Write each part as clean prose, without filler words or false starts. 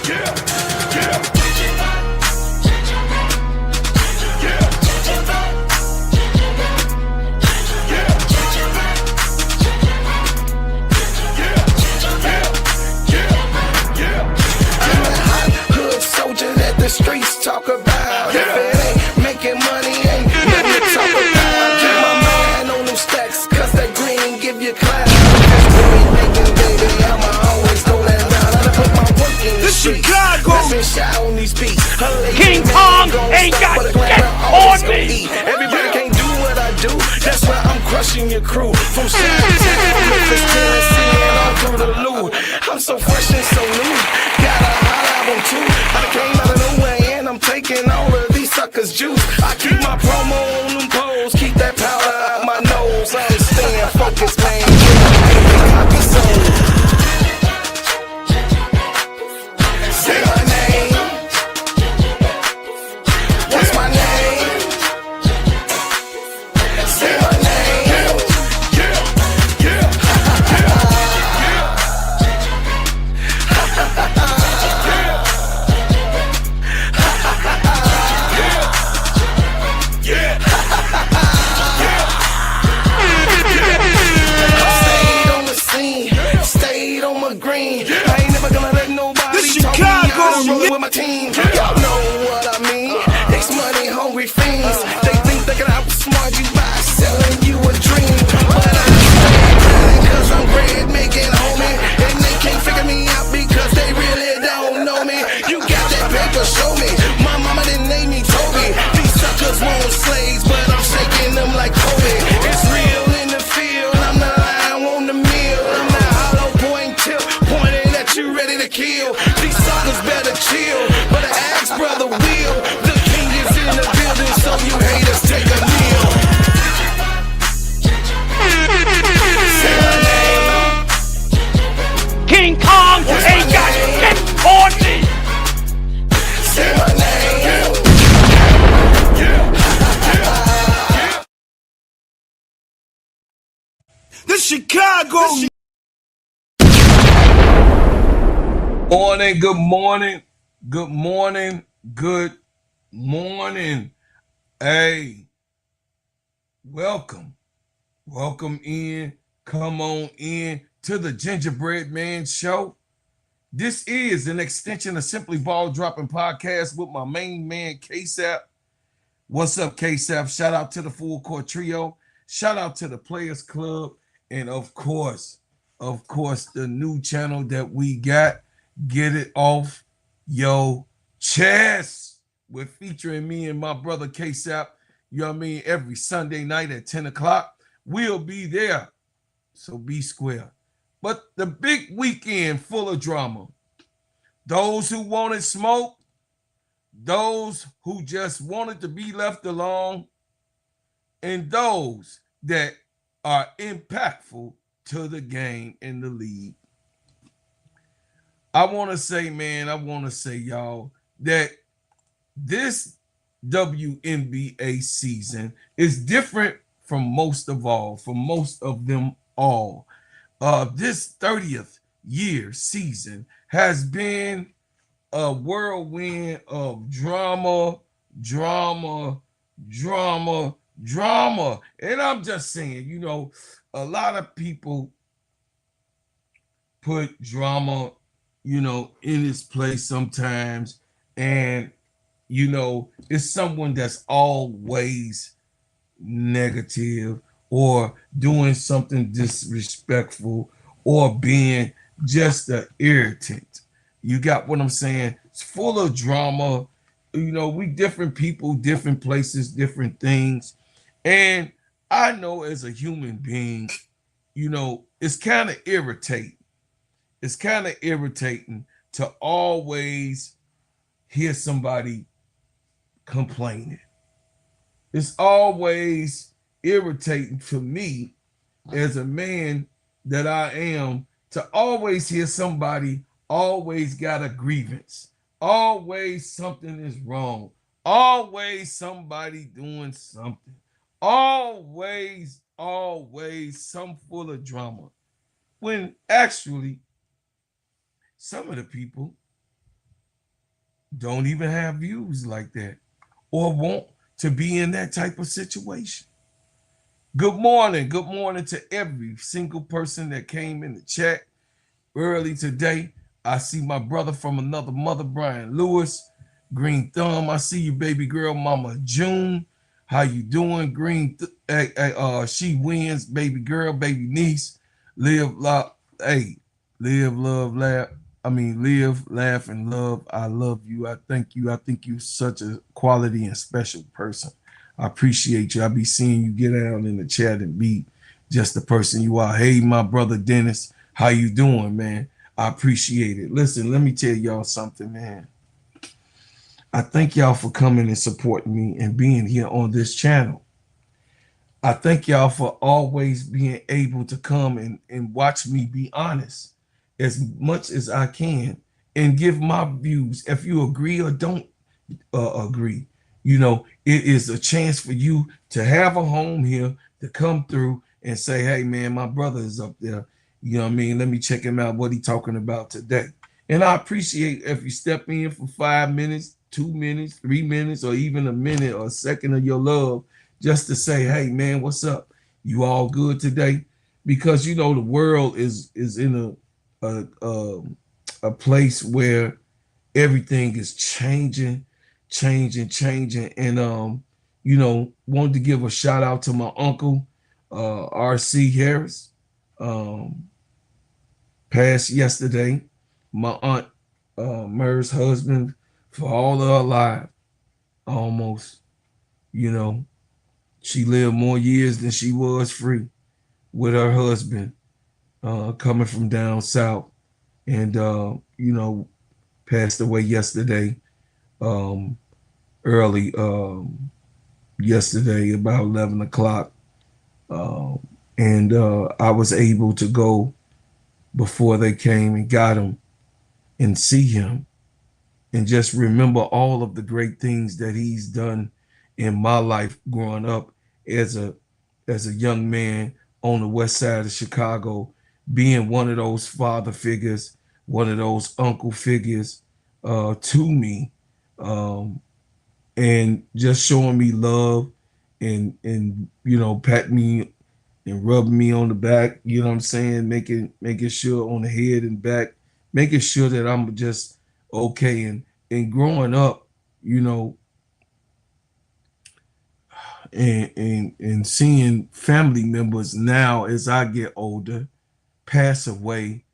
The streets talk about. If it ain't making money, ain't nothing to talk about. Keep my mind on them stacks, cause that green give you class. If it's really making, baby, I'ma always go that route. I done put my work in the streets. Let me shot on these beats. King Kong ain't got shit on me. Everybody can't do what I do. That's why I'm crushing your crew. From Chi-Town, Memphis, Tennessee, and all through the Lou. I'm so fresh and so new. Got a hot album too. I came out of nowhere and I'm taking all of these suckers' juice. I keep my promo on them poles, keep that powder out my nose. I'm staying focused, man. Copy soul. Say my name. What's my name? Say my name. I ain't never gonna let nobody talk me out of rolling with my team. Y'all know what I mean. X money hungry fiends. They think they can outsmart you by selling you a dream. But I understand cause I'm great making homie. And they can't figure me out because they really don't know me. You got that paper, show me. My mama didn't name me Toby. These suckers want slaves, but I'm shaking them like Kobe. It's real in the field. I'm the lion on the meal. I'm the hollow point tip. You ready to kill? These suckers better chill. But ask brother Will. The king is in the building, so you haters take a kneel. Say my name. King Kong ain't got shit on me. Say my name. The Chicago. Morning, good morning, good morning, good morning. Hey, welcome in, come on in to the Gingerbread Man Show. This is an extension of Simply Ball Dropping Podcast with my main man, K-Sap. What's up, K-Sap? Shout out to the Full Court Trio. Shout out to the Players Club. And of course, the new channel that we got, Get It Off Yo Chest. We're featuring me and my brother K-Sap, you know what I mean, every Sunday night at 10 o'clock. We'll be there, so be square. But the big weekend full of drama. Those who wanted smoke, those who just wanted to be left alone, and those that are impactful to the game in the league. I want to say, y'all, that this WNBA season is different from most of them all. This 30th year season has been a whirlwind of drama. And I'm just saying, you know, a lot of people put drama, you know, in its place sometimes. And, you know, it's someone that's always negative or doing something disrespectful or being just an irritant. You got what I'm saying? It's full of drama. You know, we different people, different places, different things. And I know as a human being, you know, it's kind of irritating. It's kind of irritating to always hear somebody complaining. It's always irritating to me as a man that I am to always hear somebody always got a grievance. Always something is wrong. Always somebody doing something. Always some full of drama. When actually, some of the people don't even have views like that or want to be in that type of situation. Good morning. Good morning to every single person that came in the chat early today. I see my brother from another mother, Brian Lewis. Green Thumb, I see you, baby girl, Mama June. How you doing? She wins, baby girl, baby niece. Live, love, hey, live, love, laugh. Live, laugh, and love. I love you. I thank you. I think you're such a quality and special person. I appreciate you. I be seeing you get out in the chat and be just the person you are. Hey, my brother Dennis, how you doing, man? I appreciate it. Listen, let me tell y'all something, man. I thank y'all for coming and supporting me and being here on this channel. I thank y'all for always being able to come and watch me be honest as much as I can and give my views. If you agree or don't agree, it is a chance for you to have a home here to come through and say, hey, man, my brother is up there. You know what I mean? Let me check him out, what he talking about today. And I appreciate if you step in for 5 minutes, 2 minutes, 3 minutes, or even a minute or a second of your love just to say, hey, man, what's up? You all good today? Because, the world is in a place where everything is changing. And, wanted to give a shout out to my uncle, R.C. Harris, passed yesterday. My aunt, Mer's husband, for all of her life, almost, she lived more years than she was free with her husband, coming from down south, and, passed away yesterday, early, yesterday, about 11 o'clock. And I was able to go before they came and got him and see him and just remember all of the great things that he's done in my life growing up as a young man on the west side of Chicago, being one of those father figures, one of those uncle figures to me, and just showing me love and patting me and rubbing me on the back, you know what I'm saying, making sure on the head and back, making sure that I'm just okay. And growing up, and seeing family members now as I get older pass away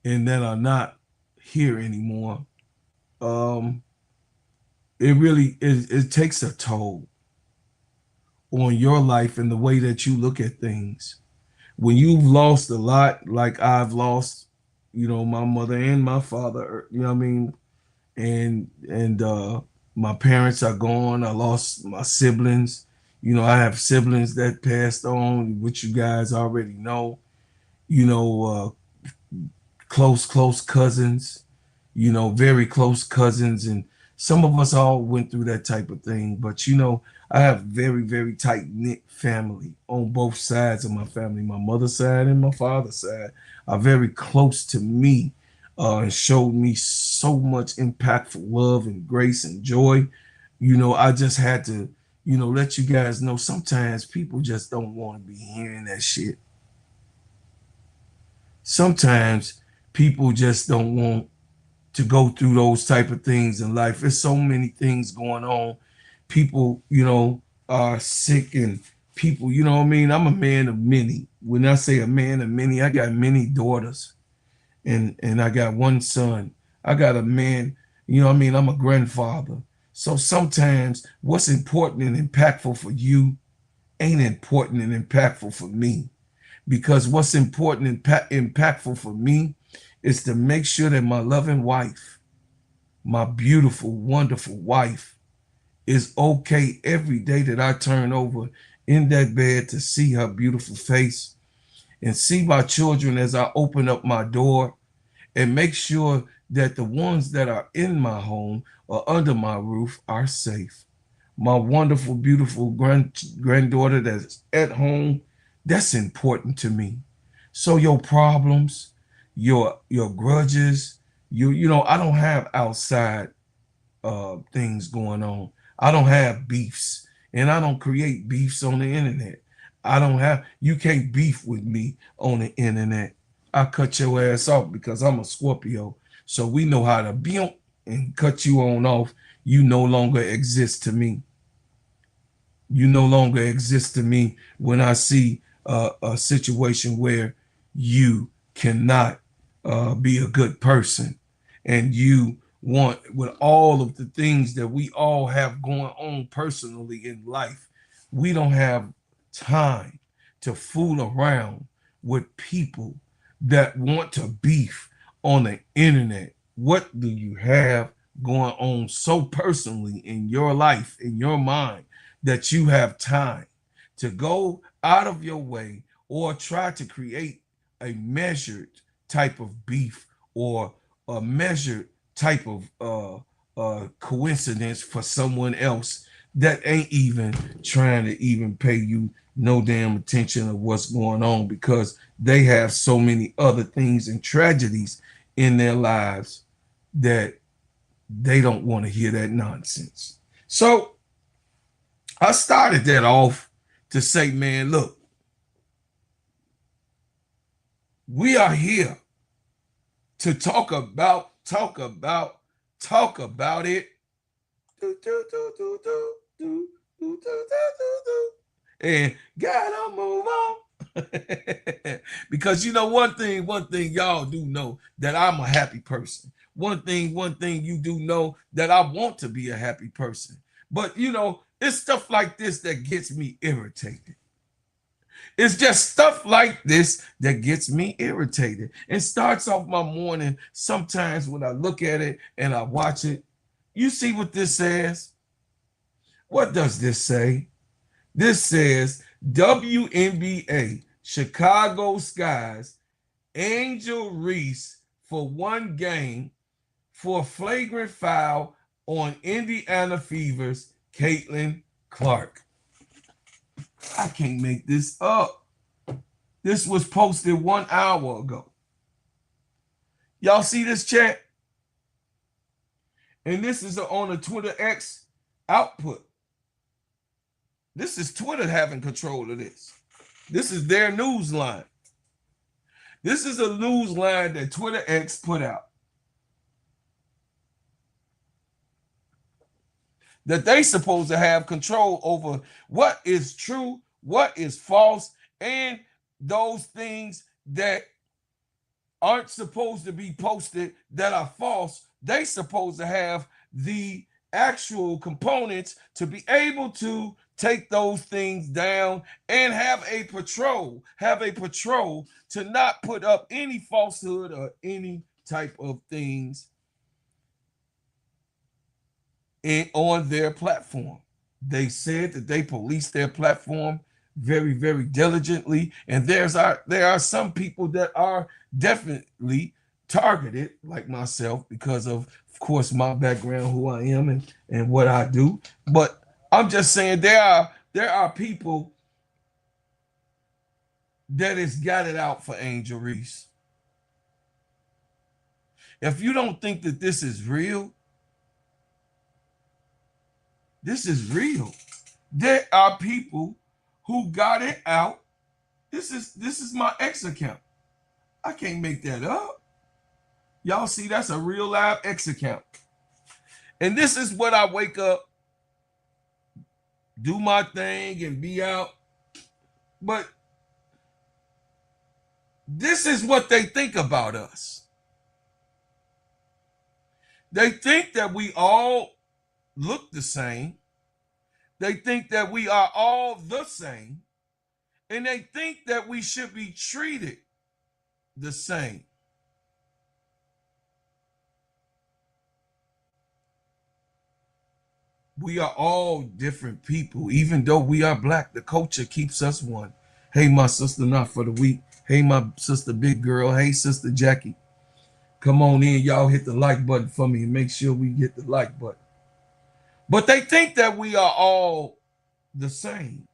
and that are not here anymore, it takes a toll on your life and the way that you look at things. When you've lost a lot, like I've lost, my mother and my father, you know what I mean? And my parents are gone. I lost my siblings. I have siblings that passed on, which you guys already know. Close cousins, very close cousins. And some of us all went through that type of thing. But, I have very, very tight-knit family on both sides of my family. My mother's side and my father's side are very close to me and showed me so much impactful love and grace and joy. I just had to, let you guys know sometimes people just don't want to be hearing that shit. Sometimes people just don't want to go through those type of things in life. There's so many things going on. People, are sick and people, what I mean? I'm a man of many. When I say a man of many, I got many daughters and I got one son. I got a man, I'm a grandfather. So sometimes what's important and impactful for you ain't important and impactful for me. Because what's important and impactful for me is to make sure that my loving wife, my beautiful, wonderful wife, is okay every day that I turn over in that bed to see her beautiful face and see my children as I open up my door, and make sure that the ones that are in my home or under my roof are safe. My wonderful, beautiful granddaughter that's at home, that's important to me. So your problems, your grudges, I don't have outside things going on. I don't have beefs, and I don't create beefs on the internet. You can't beef with me on the internet. I cut your ass off because I'm a Scorpio. So we know how to beat and cut you on off. You no longer exist to me. You no longer exist to me when I see a situation where you cannot be a good person, and you want, with all of the things that we all have going on personally in life, we don't have time to fool around with people that want to beef on the internet. What do you have going on so personally in your life, in your mind, that you have time to go out of your way or try to create a measured type of beef or a measured type of coincidence for someone else that ain't even trying to even pay you no damn attention of what's going on, because they have so many other things and tragedies in their lives that they don't want to hear that nonsense. So I started that off to say, man, look, we are here to talk about it. And gotta move on. Because you know one thing y'all do know, that I'm a happy person. One thing you do know, that I want to be a happy person. But you know, it's stuff like this that gets me irritated. It's just stuff like this that gets me irritated and starts off my morning. Sometimes when I look at it and I watch it, you see what this says? What does this say? This says WNBA Chicago Sky's Angel Reese for 1 game for a flagrant foul on Indiana Fever's Caitlin Clark. I can't make this up. This was posted 1 hour ago. Y'all see this chat? And this is on a Twitter X output. This is Twitter having control of this. This is their news line. This is a news line that Twitter X put out, that they supposed to have control over what is true, what is false, and those things that aren't supposed to be posted that are false. They supposed to have the actual components to be able to take those things down and have a patrol to not put up any falsehood or any type of things on their platform. They said that they police their platform very, very diligently, and there are some people that are definitely targeted, like myself, because of course, my background, who I am, and what I do. But I'm just saying there are people that has got it out for Angel Reese. If you don't think that this is real, this is real. There are people who got it out. This is my X account. I can't make that up. Y'all see, that's a real live X account. And this is what I wake up, do my thing, and be out. But this is what they think about us. They think that we all look the same. They think that we are all the same. And they think that we should be treated the same. We are all different people. Even though we are black, the culture keeps us one. Hey, my sister, not for the week. Hey, my sister, big girl. Hey, sister, Jackie. Come on in. Y'all hit the like button for me and make sure we get the like button. But they think that we are all the same.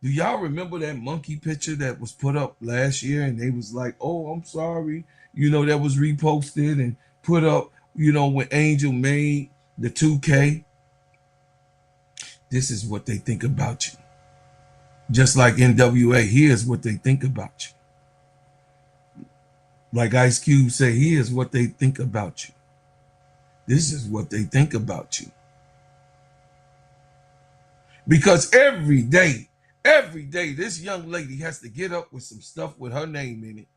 Do y'all remember that monkey picture that was put up last year? And they was like, oh, I'm sorry. You know, that was reposted and put up You know, when Angel made the 2K, this is what they think about you. Just like NWA, here's what they think about you. Like Ice Cube say, here's what they think about you. This is what they think about you. Because every day, this young lady has to get up with some stuff with her name in it.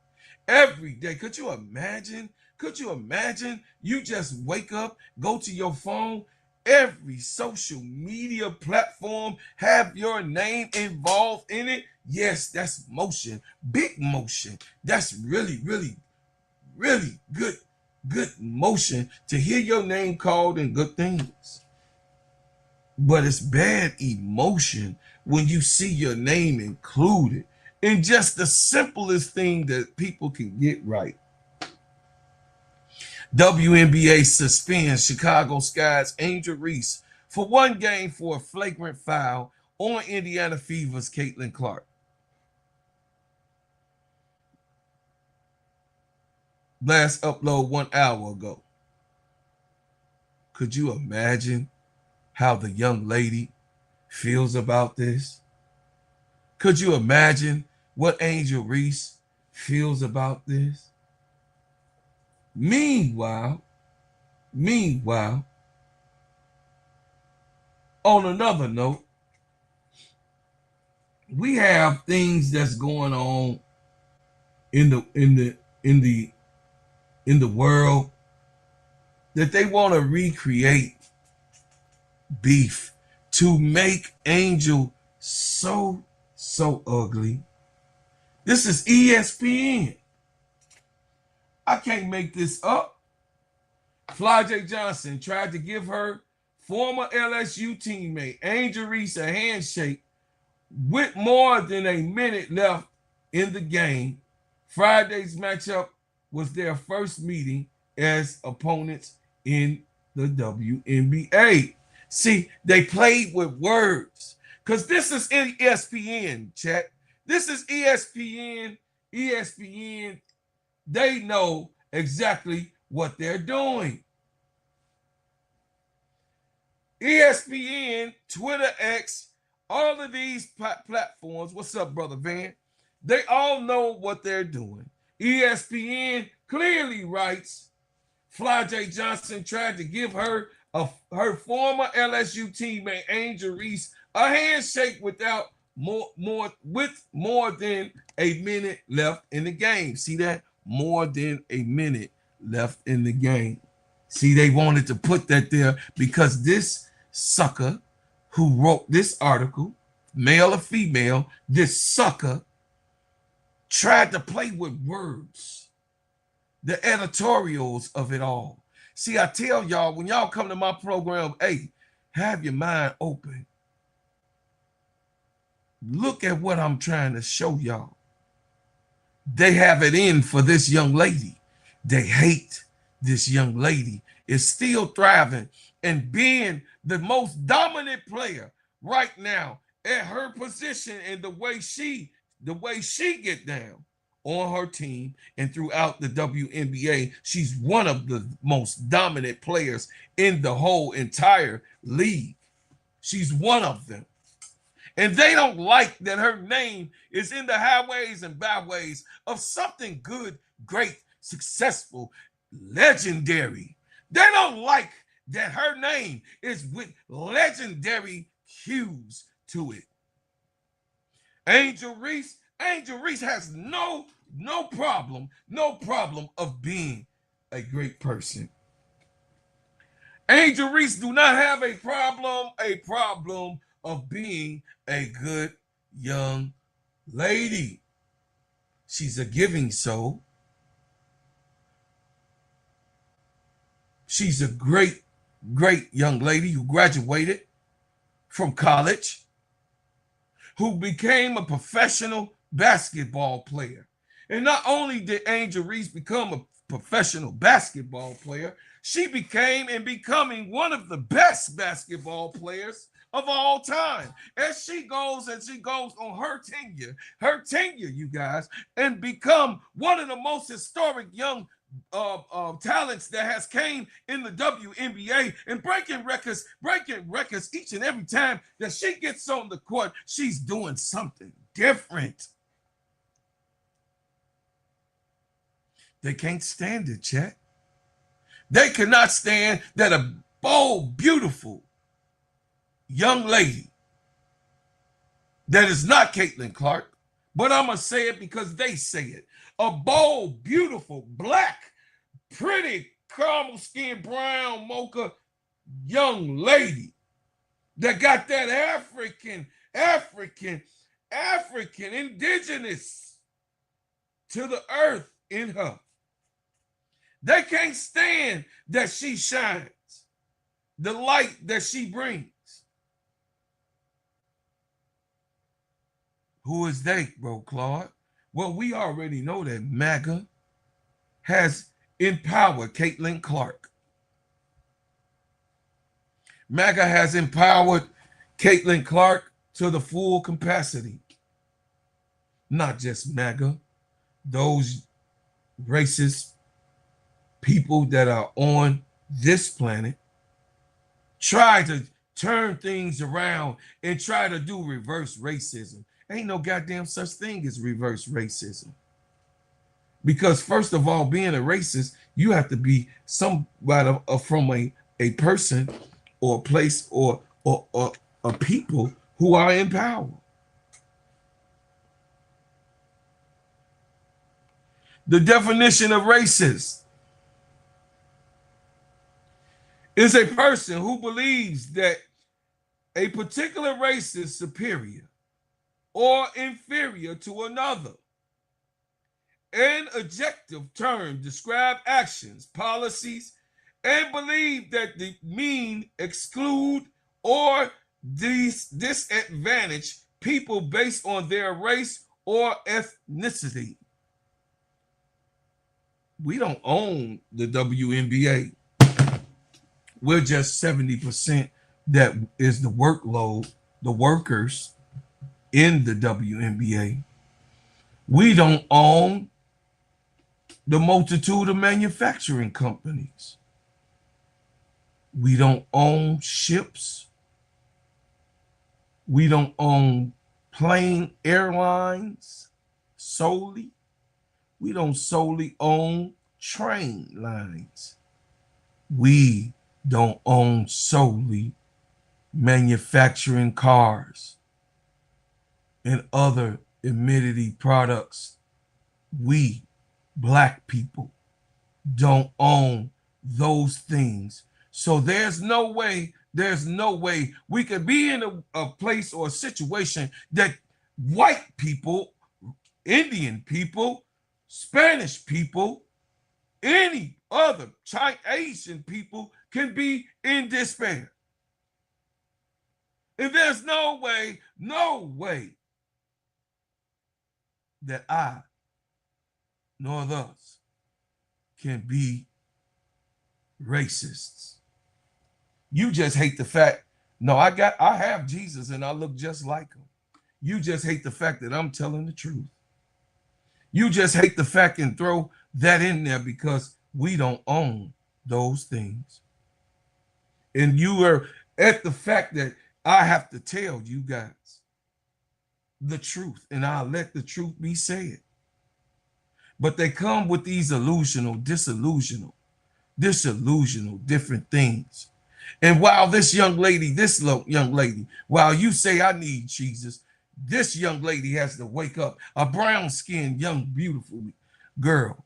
Every day. Could you imagine? Could you imagine? You just wake up, go to your phone, every social media platform have your name involved in it. Yes, that's motion, big motion. That's really, really, really good motion to hear your name called in good things. But it's bad emotion when you see your name included in just the simplest thing that people can get right. WNBA suspends Chicago Sky's Angel Reese for 1 game for a flagrant foul on Indiana Fever's Caitlin Clark. Last upload 1 hour ago. Could you imagine how the young lady feels about this? Could you imagine what Angel Reese feels about this? Meanwhile, on another note, we have things that's going on in the world that they want to recreate beef to make Angel so ugly. This is ESPN. I can't make this up. Flau'Jae Johnson tried to give her former LSU teammate Angel Reese a handshake with more than a minute left in the game. Friday's matchup was their first meeting as opponents in the WNBA. See, they played with words because this is ESPN, chat. This is ESPN. ESPN, they know exactly what they're doing. ESPN, Twitter, X, all of these platforms, what's up, Brother Van? They all know what they're doing. ESPN clearly writes, Flau'Jae Johnson tried to give her former LSU teammate Angel Reese a handshake with more than a minute left in the game. See that? More than a minute left in the game. See, they wanted to put that there because this sucker who wrote this article, male or female, this sucker tried to play with words, the editorials of it all. See, I tell y'all, when y'all come to my program, hey, have your mind open. Look at what I'm trying to show y'all. They have it in for this young lady. They hate this young lady is still thriving and being the most dominant player right now at her position and the way she get down on her team and throughout the WNBA. She's one of the most dominant players in the whole entire league. She's one of them. And they don't like that her name is in the highways and byways of something good, great, successful, legendary. They don't like that her name is with legendary cues to it. Angel Reese has no problem of being a great person. Angel Reese do not have a problem of being a good young lady. She's a giving soul. She's a great young lady who graduated from college, who became a professional basketball player. And not only did Angel Reese become a professional basketball player, she became and becoming one of the best basketball players of all time. As she goes on her tenure, you guys, and become one of the most historic young talents that has came in the WNBA and breaking records each and every time that she gets on the court. She's doing something different. They can't stand it, chat. They cannot stand that a bold, beautiful young lady that is not Caitlin Clark, but I'm going to say it because they say it. A bold, beautiful, black, pretty, caramel skin, brown, mocha young lady that got that African, indigenous to the earth in her. They can't stand that she shines, the light that she brings. Who is they, bro, Claude? Well, we already know that MAGA has empowered Caitlin Clark. MAGA has empowered Caitlin Clark to the full capacity. Not just MAGA, those racist people that are on this planet try to turn things around and try to do reverse racism. Ain't no goddamn such thing as reverse racism. Because first of all, being a racist, you have to be somebody from a person or a place or a people who are in power. The definition of racist is a person who believes that a particular race is superior or inferior to another. An adjective term describe actions, policies, and believe that they mean exclude or disadvantage people based on their race or ethnicity. We don't own the WNBA. We're just 70% that is the workload, the workers in the WNBA. We don't own the multitude of manufacturing companies. We don't own ships. We don't own plane airlines solely. We don't solely own train lines. We don't own solely manufacturing cars and other amenity products. We, black people, don't own those things. So there's no way we could be in a place or a situation that white people, Indian people, Spanish people, any other Asian people can be in despair. And there's no way that I nor others can be racists. You just hate the fact, no, I have Jesus and I look just like him. You just hate the fact that I'm telling the truth. You just hate the fact and throw that in there because we don't own those things. And you are at the fact that I have to tell you guys the truth, and I'll let the truth be said. But they come with these disillusional, different things. And while this young lady, while you say I need Jesus, this young lady has to wake up. A brown-skinned, young, beautiful girl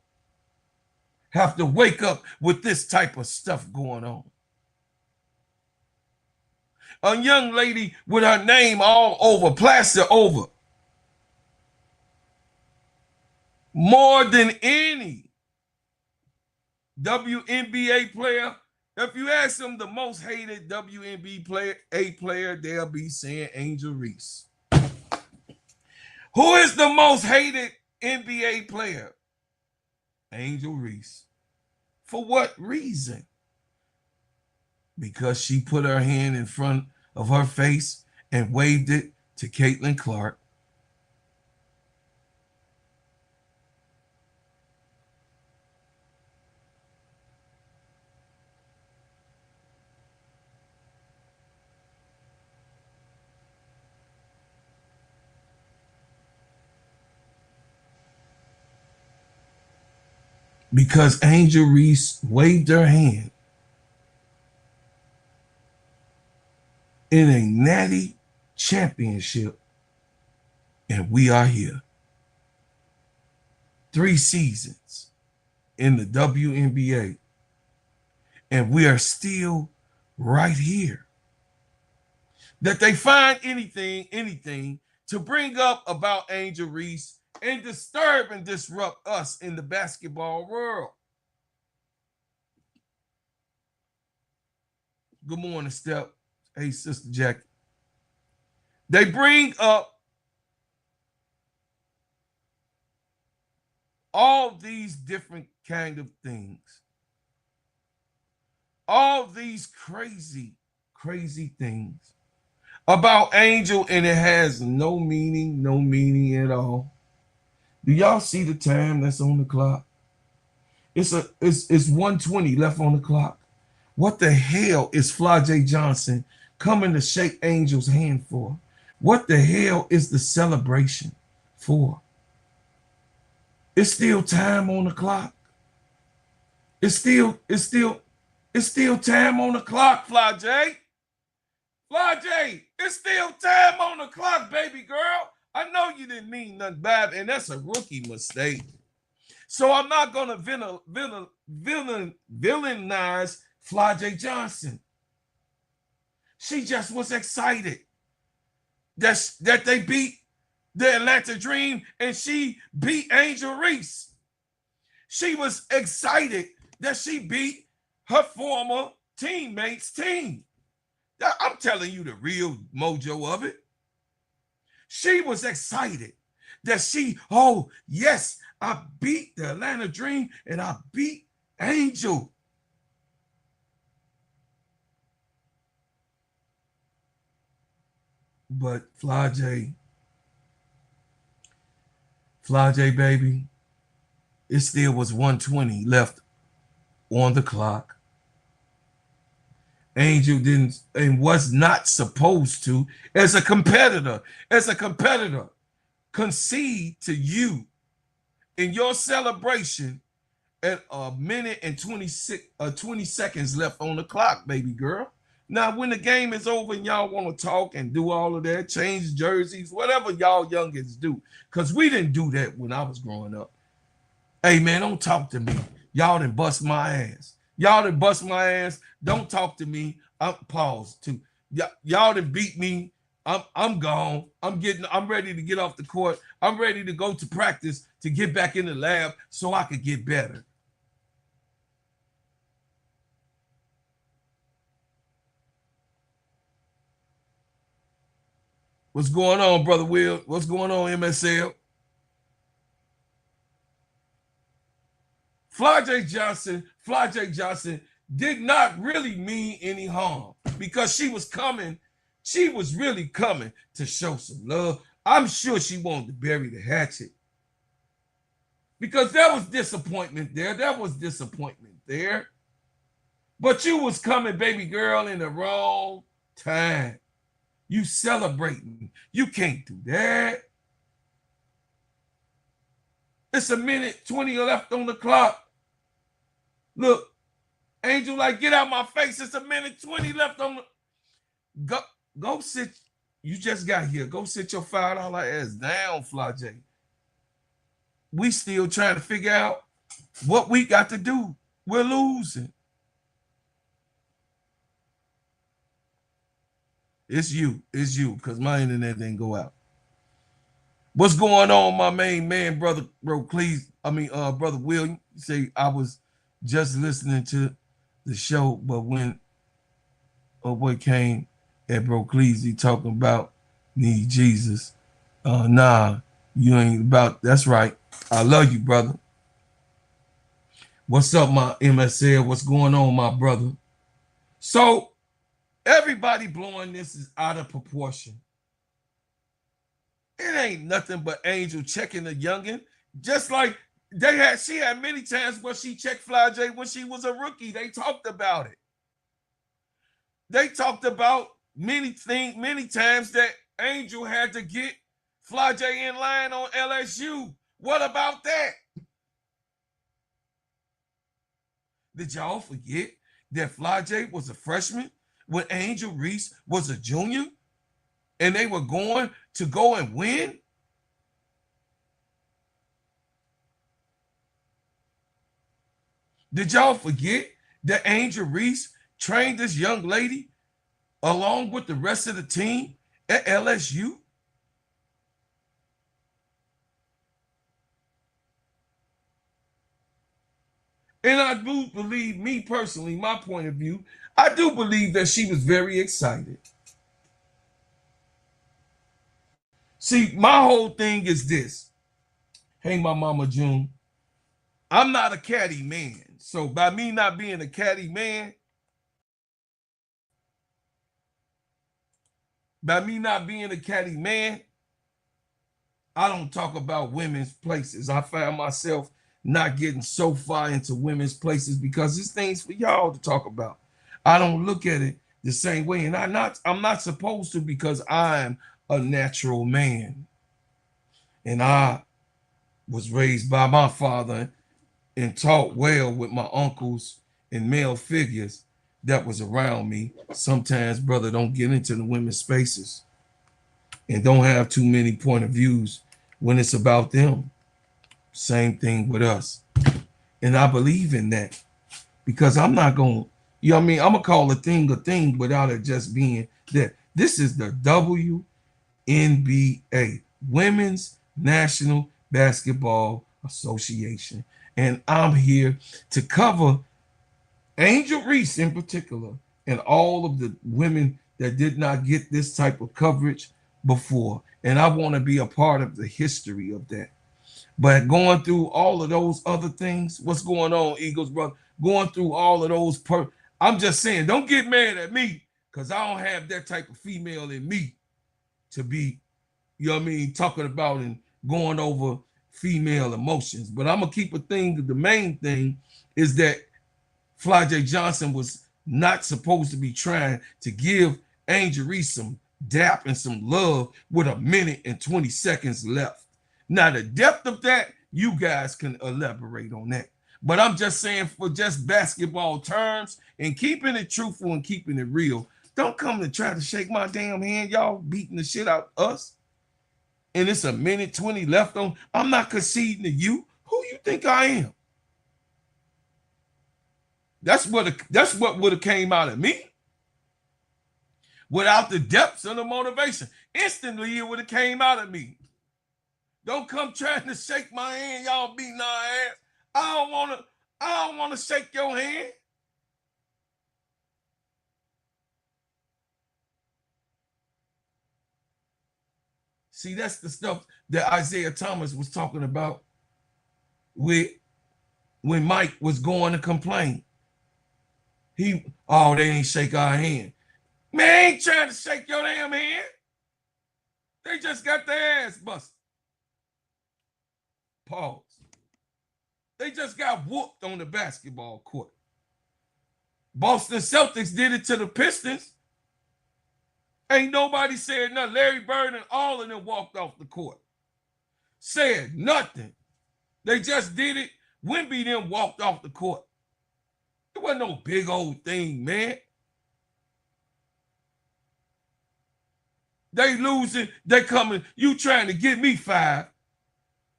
have to wake up with this type of stuff going on. A young lady with her name all over, plastered over. More than any WNBA player. If you ask them the most hated WNBA player, they'll be saying Angel Reese. Who is the most hated NBA player? Angel Reese. For what reason? Because she put her hand in front of her face and waved it to Caitlin Clark. because Angel Reese waved her hand in a natty championship, and we are here. 3 seasons in the WNBA, and we are still right here. That they find anything to bring up about Angel Reese and disturb and disrupt us in the basketball world. Good morning, Step. Hey, Sister Jackie. They bring up all these different kind of things. All these crazy things about Angel, and it has no meaning at all. Do y'all see the time that's on the clock? It's 1:20 left on the clock. What the hell is Flau'Jae Johnson coming to shake Angel's hand for? What the hell is the celebration for? It's still time on the clock. It's still time on the clock, Flau'Jae. Flau'Jae, it's still time on the clock, baby girl. I know you didn't mean nothing bad, and that's a rookie mistake. So I'm not gonna villainize Flau'Jae Johnson. She just was excited that they beat the Atlanta Dream and she beat Angel Reese. She was excited that she beat her former teammate's team. I'm telling you the real mojo of it. She was excited that oh, yes, I beat the Atlanta Dream and I beat Angel. But Flau'Jae, baby, it still was 1:20 left on the clock. Angel didn't and was not supposed to, as a competitor, concede to you in your celebration at 1:20 and 20 seconds left on the clock, baby girl. Now, when the game is over and y'all want to talk and do all of that, change jerseys, whatever y'all youngins do, because we didn't do that when I was growing up. Hey, man, don't talk to me. Y'all done bust my ass. Don't talk to me. I'm paused too. Y'all done beat me. I'm gone. I'm ready to get off the court. I'm ready to go to practice to get back in the lab so I could get better. What's going on, Brother Will? What's going on, MSL? Flau'Jae Johnson did not really mean any harm because she was really coming to show some love. I'm sure she wanted to bury the hatchet because there was disappointment there. But you was coming, baby girl, in the wrong time. You celebrating. You can't do that. It's 1:20 left on the clock. Look, Angel, like, get out my face. It's 1:20 left on the... Go sit. You just got here. Go sit your $5 ass down, Flau'Jae. We still trying to figure out what we got to do. We're losing. It's you, because my internet didn't go out. What's going on, my main man, brother Beuckers? Brother William. You say I was just listening to the show, but when boy came at Beuckers, he talking about need Jesus. Nah, you ain't about. That's right. I love you, brother. What's up, my MSL? What's going on, my brother? So everybody blowing this is out of proportion. It ain't nothing but Angel checking the youngin. Just like she had many times where she checked Flau'Jae when she was a rookie. They talked about it. They talked about many times that Angel had to get Flau'Jae in line on LSU. What about that? Did y'all forget that Flau'Jae was a freshman when Angel Reese was a junior? And they were going to go and win? Did y'all forget that Angel Reese trained this young lady along with the rest of the team at LSU? And I do believe, me personally, my point of view, I do believe that she was very excited. See, my whole thing is this. Hey, my mama June, I'm not a catty man. So by me not being a catty man, I don't talk about women's places. I find myself not getting so far into women's places because it's things for y'all to talk about. I don't look at it the same way, and I'm not supposed to, because I'm a natural man. And I was raised by my father and taught well with my uncles and male figures that was around me. Sometimes, brother, don't get into the women's spaces and don't have too many point of views when it's about them. Same thing with us. And I believe in that because I'm not going to, you know what I mean? I'm going to call a thing without it just being that. This is the WNBA, Women's National Basketball Association. And I'm here to cover Angel Reese in particular and all of the women that did not get this type of coverage before. And I want to be a part of the history of that. But going through all of those other things, what's going on, Eagles, brother? Going through all of those, I'm just saying, don't get mad at me because I don't have that type of female in me to be, you know what I mean, talking about and going over female emotions. But I'm going to keep a thing. The main thing is that Flau'Jae Johnson was not supposed to be trying to give Angel Reese some dap and some love with 1 minute and 20 seconds left. Now, the depth of that, you guys can elaborate on that. But I'm just saying, for just basketball terms and keeping it truthful and keeping it real, don't come to try to shake my damn hand. Y'all beating the shit out of us. And it's 1 minute 20 left on. I'm not conceding to you. Who you think I am? That's what would have came out of me. Without the depths and the motivation. Instantly, it would have came out of me. Don't come trying to shake my hand, y'all beating our ass. I don't wanna shake your hand. See, that's the stuff that Isaiah Thomas was talking about when Mike was going to complain. They ain't shake our hand. Man, I ain't trying to shake your damn hand. They just got their ass busted. Pause. They just got whooped on the basketball court. Boston Celtics did it to the Pistons. Ain't nobody said nothing. Larry Bird and all of them walked off the court. Said nothing. They just did it. Wnba them walked off the court. It wasn't no big old thing, man. They losing. They coming. You trying to give me 5.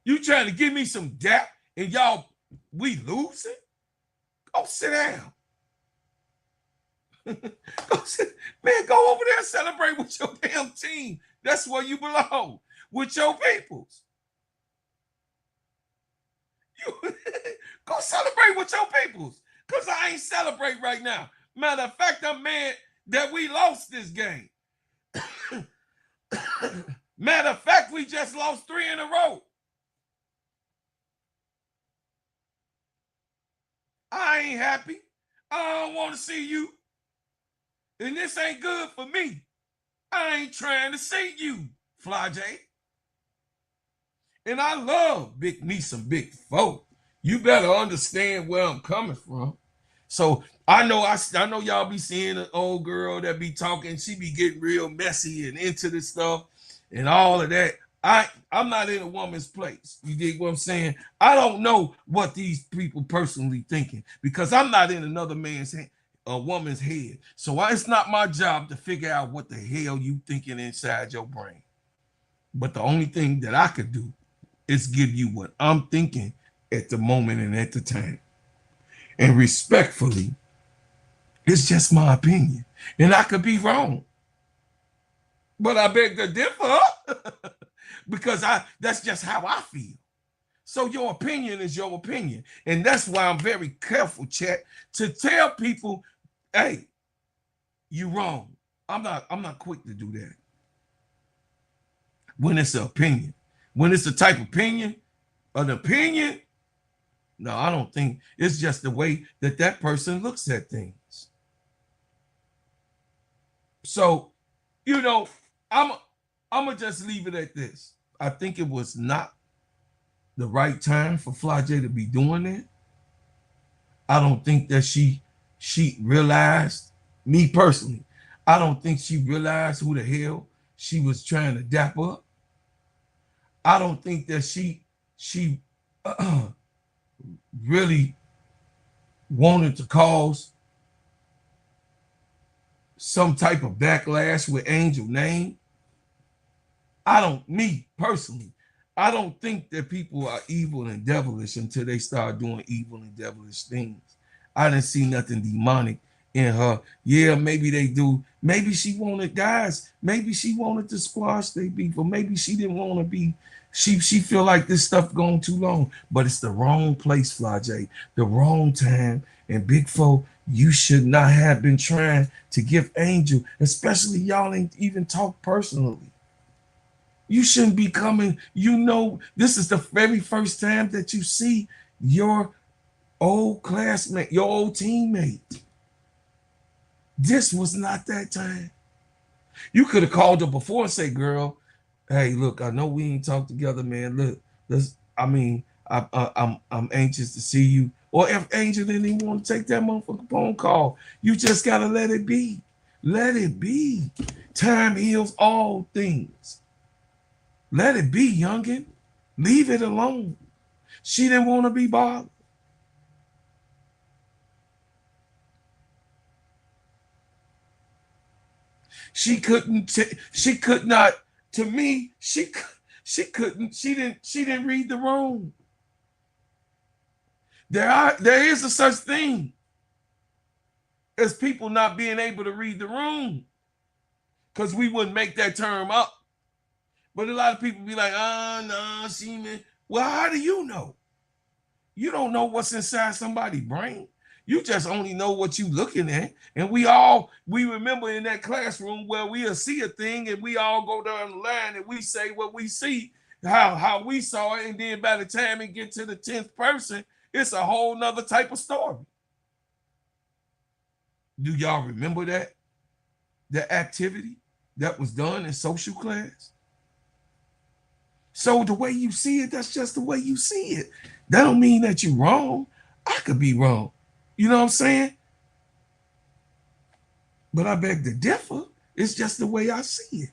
You trying to give me some dap and y'all, we losing? Go sit down. Man, go over there and celebrate with your damn team. That's where you belong, with your peoples. You go celebrate with your peoples, because I ain't celebrate right now. Matter of fact, I'm mad that we lost this game. Matter of fact, we just lost 3 in a row. I ain't happy. I don't want to see you. And this ain't good for me. I ain't trying to see you, Flau'Jae. And I love me some big folk. You better understand where I'm coming from. So I know y'all be seeing an old girl that be talking. She be getting real messy and into this stuff and all of that. I'm not in a woman's place. You dig what I'm saying? I don't know what these people personally thinking because I'm not in another man's head, a woman's head. So it's not my job to figure out what the hell you thinking inside your brain. But the only thing that I could do is give you what I'm thinking at the moment and at the time. And respectfully, it's just my opinion. And I could be wrong. But I beg to differ because that's just how I feel. So your opinion is your opinion. And that's why I'm very careful, chat, to tell people, hey, you wrong. I'm not quick to do that. When it's an opinion. When it's a type of opinion, an opinion, no, I don't think it's just the way that that person looks at things. So, you know, I'm gonna just leave it at this. I think it was not the right time for Flau'Jae to be doing it. I don't think that she realized, me personally, I don't think she realized who the hell she was trying to dap up. I don't think that she really wanted to cause some type of backlash with Angel name. Me personally, I don't think that people are evil and devilish until they start doing evil and devilish things. I didn't see nothing demonic in her. Yeah, maybe they do. Maybe she wanted guys. Maybe she wanted to squash their beef, or maybe she didn't want to be. She feel like this stuff going too long, but it's the wrong place, Flau'Jae, the wrong time. And Big Foe, you should not have been trying to give Angel, especially y'all ain't even talk personally. You shouldn't be coming. You know, this is the very first time that you see your old classmate, your old teammate. This was not that time. You could have called her before and say, girl, hey, look, I know we ain't talked together, man. Look, I'm anxious to see you. Or if Angel didn't even want to take that motherfucking phone call, you just gotta let it be. Let it be. Time heals all things. Let it be, youngin. Leave it alone. She didn't want to be bothered. She could not, to me, she didn't read the room. There is a such thing as people not being able to read the room, because we wouldn't make that term up. But a lot of people be like, no, she meant. Well, how do you know? You don't know what's inside somebody's brain. You just only know what you looking at. And we remember in that classroom where we'll see a thing and we all go down the line and we say what we see, how we saw it. And then by the time it get to the 10th person, it's a whole nother type of story. Do y'all remember that? The activity that was done in social class? So the way you see it, that's just the way you see it. That don't mean that you're wrong. I could be wrong. You know what I'm saying? But I beg to differ. It's just the way I see it.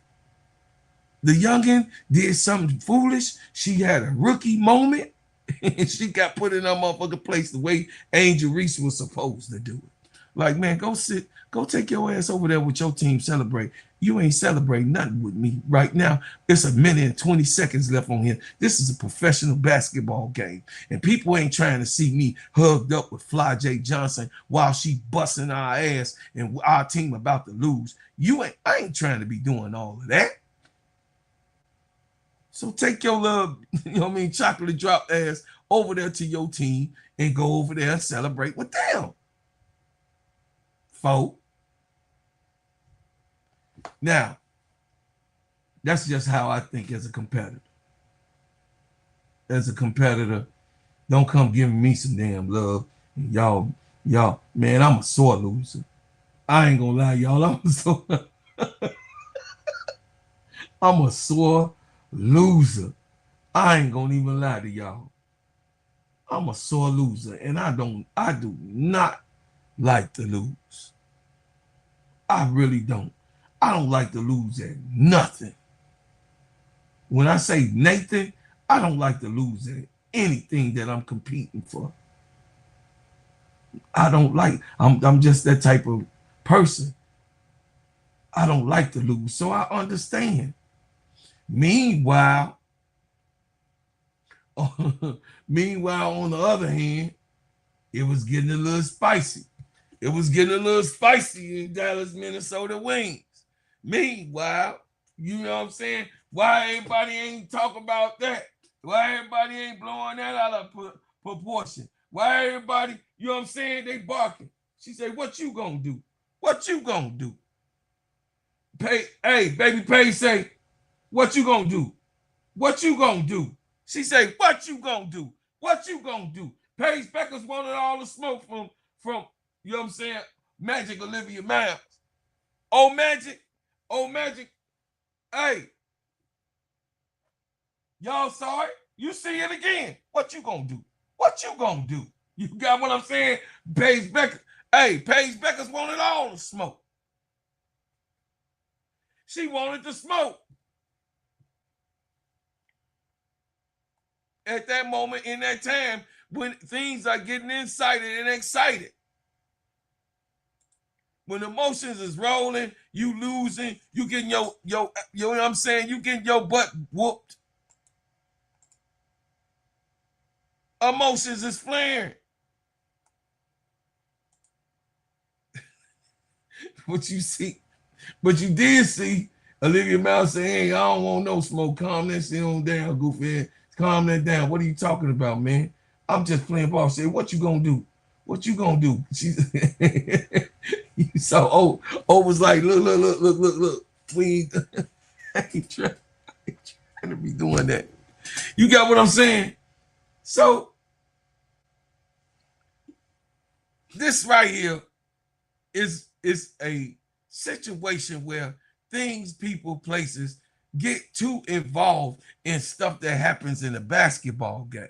The youngin did something foolish. She had a rookie moment. And she got put in her motherfucking place the way Angel Reese was supposed to do it. Like, man, go take your ass over there with your team, celebrate. You ain't celebrating nothing with me right now. It's a minute and 20 seconds left on here. This is a professional basketball game. And people ain't trying to see me hugged up with Flau'Jae Johnson while she busting our ass and our team about to lose. I ain't trying to be doing all of that. So take your little, chocolate drop ass over there to your team and go over there and celebrate with them. Folk. Now, that's just how I think as a competitor. As a competitor, don't come giving me some damn love. Y'all, man, I'm a sore loser. I ain't gonna lie, y'all. I'm a sore loser. I ain't gonna even lie to y'all. I'm a sore loser, and I do not like to lose. I really don't. I don't like to lose at nothing. when I say Nathan, I don't like to lose at anything that I'm competing for. I don't like, I'm just that type of person. I don't like to lose, so I understand. Meanwhile, meanwhile, on the other hand, it was getting a little spicy. It was getting a little spicy in Dallas, Minnesota wings. Meanwhile, you know what I'm saying? Why everybody ain't talking about that? Why everybody ain't blowing that out of proportion? Why everybody, you know what I'm saying, they barking? She said, what you gonna do? What you gonna do? Hey, baby Paige say, what you gonna do? What you gonna do? She say, what you gonna do? What you gonna do? Paige Beuckers wanted all the smoke from, you know what I'm saying, Magic Olivia Miles. Oh, Magic, hey, y'all saw it? You see it again. What you gonna do? What you gonna do? You got what I'm saying? Paige Beuckers, hey, Paige Beuckers wanted all the smoke. She wanted the smoke. At that moment, in that time, when things are getting incited and excited. When emotions is rolling, you losing, you getting your you know what I'm saying, you getting your butt whooped. Emotions is flaring. What you see, but you did see Olivia Miles say, hey, I don't want no smoke. Calm that shit on down, goofy. Calm that down. What are you talking about, man? I'm just playing ball. Say, what you gonna do? What you gonna do? She's so was like, look. We ain't trying to be doing that. You got what I'm saying? So this right here is a situation where things, people, places get too involved in stuff that happens in a basketball game.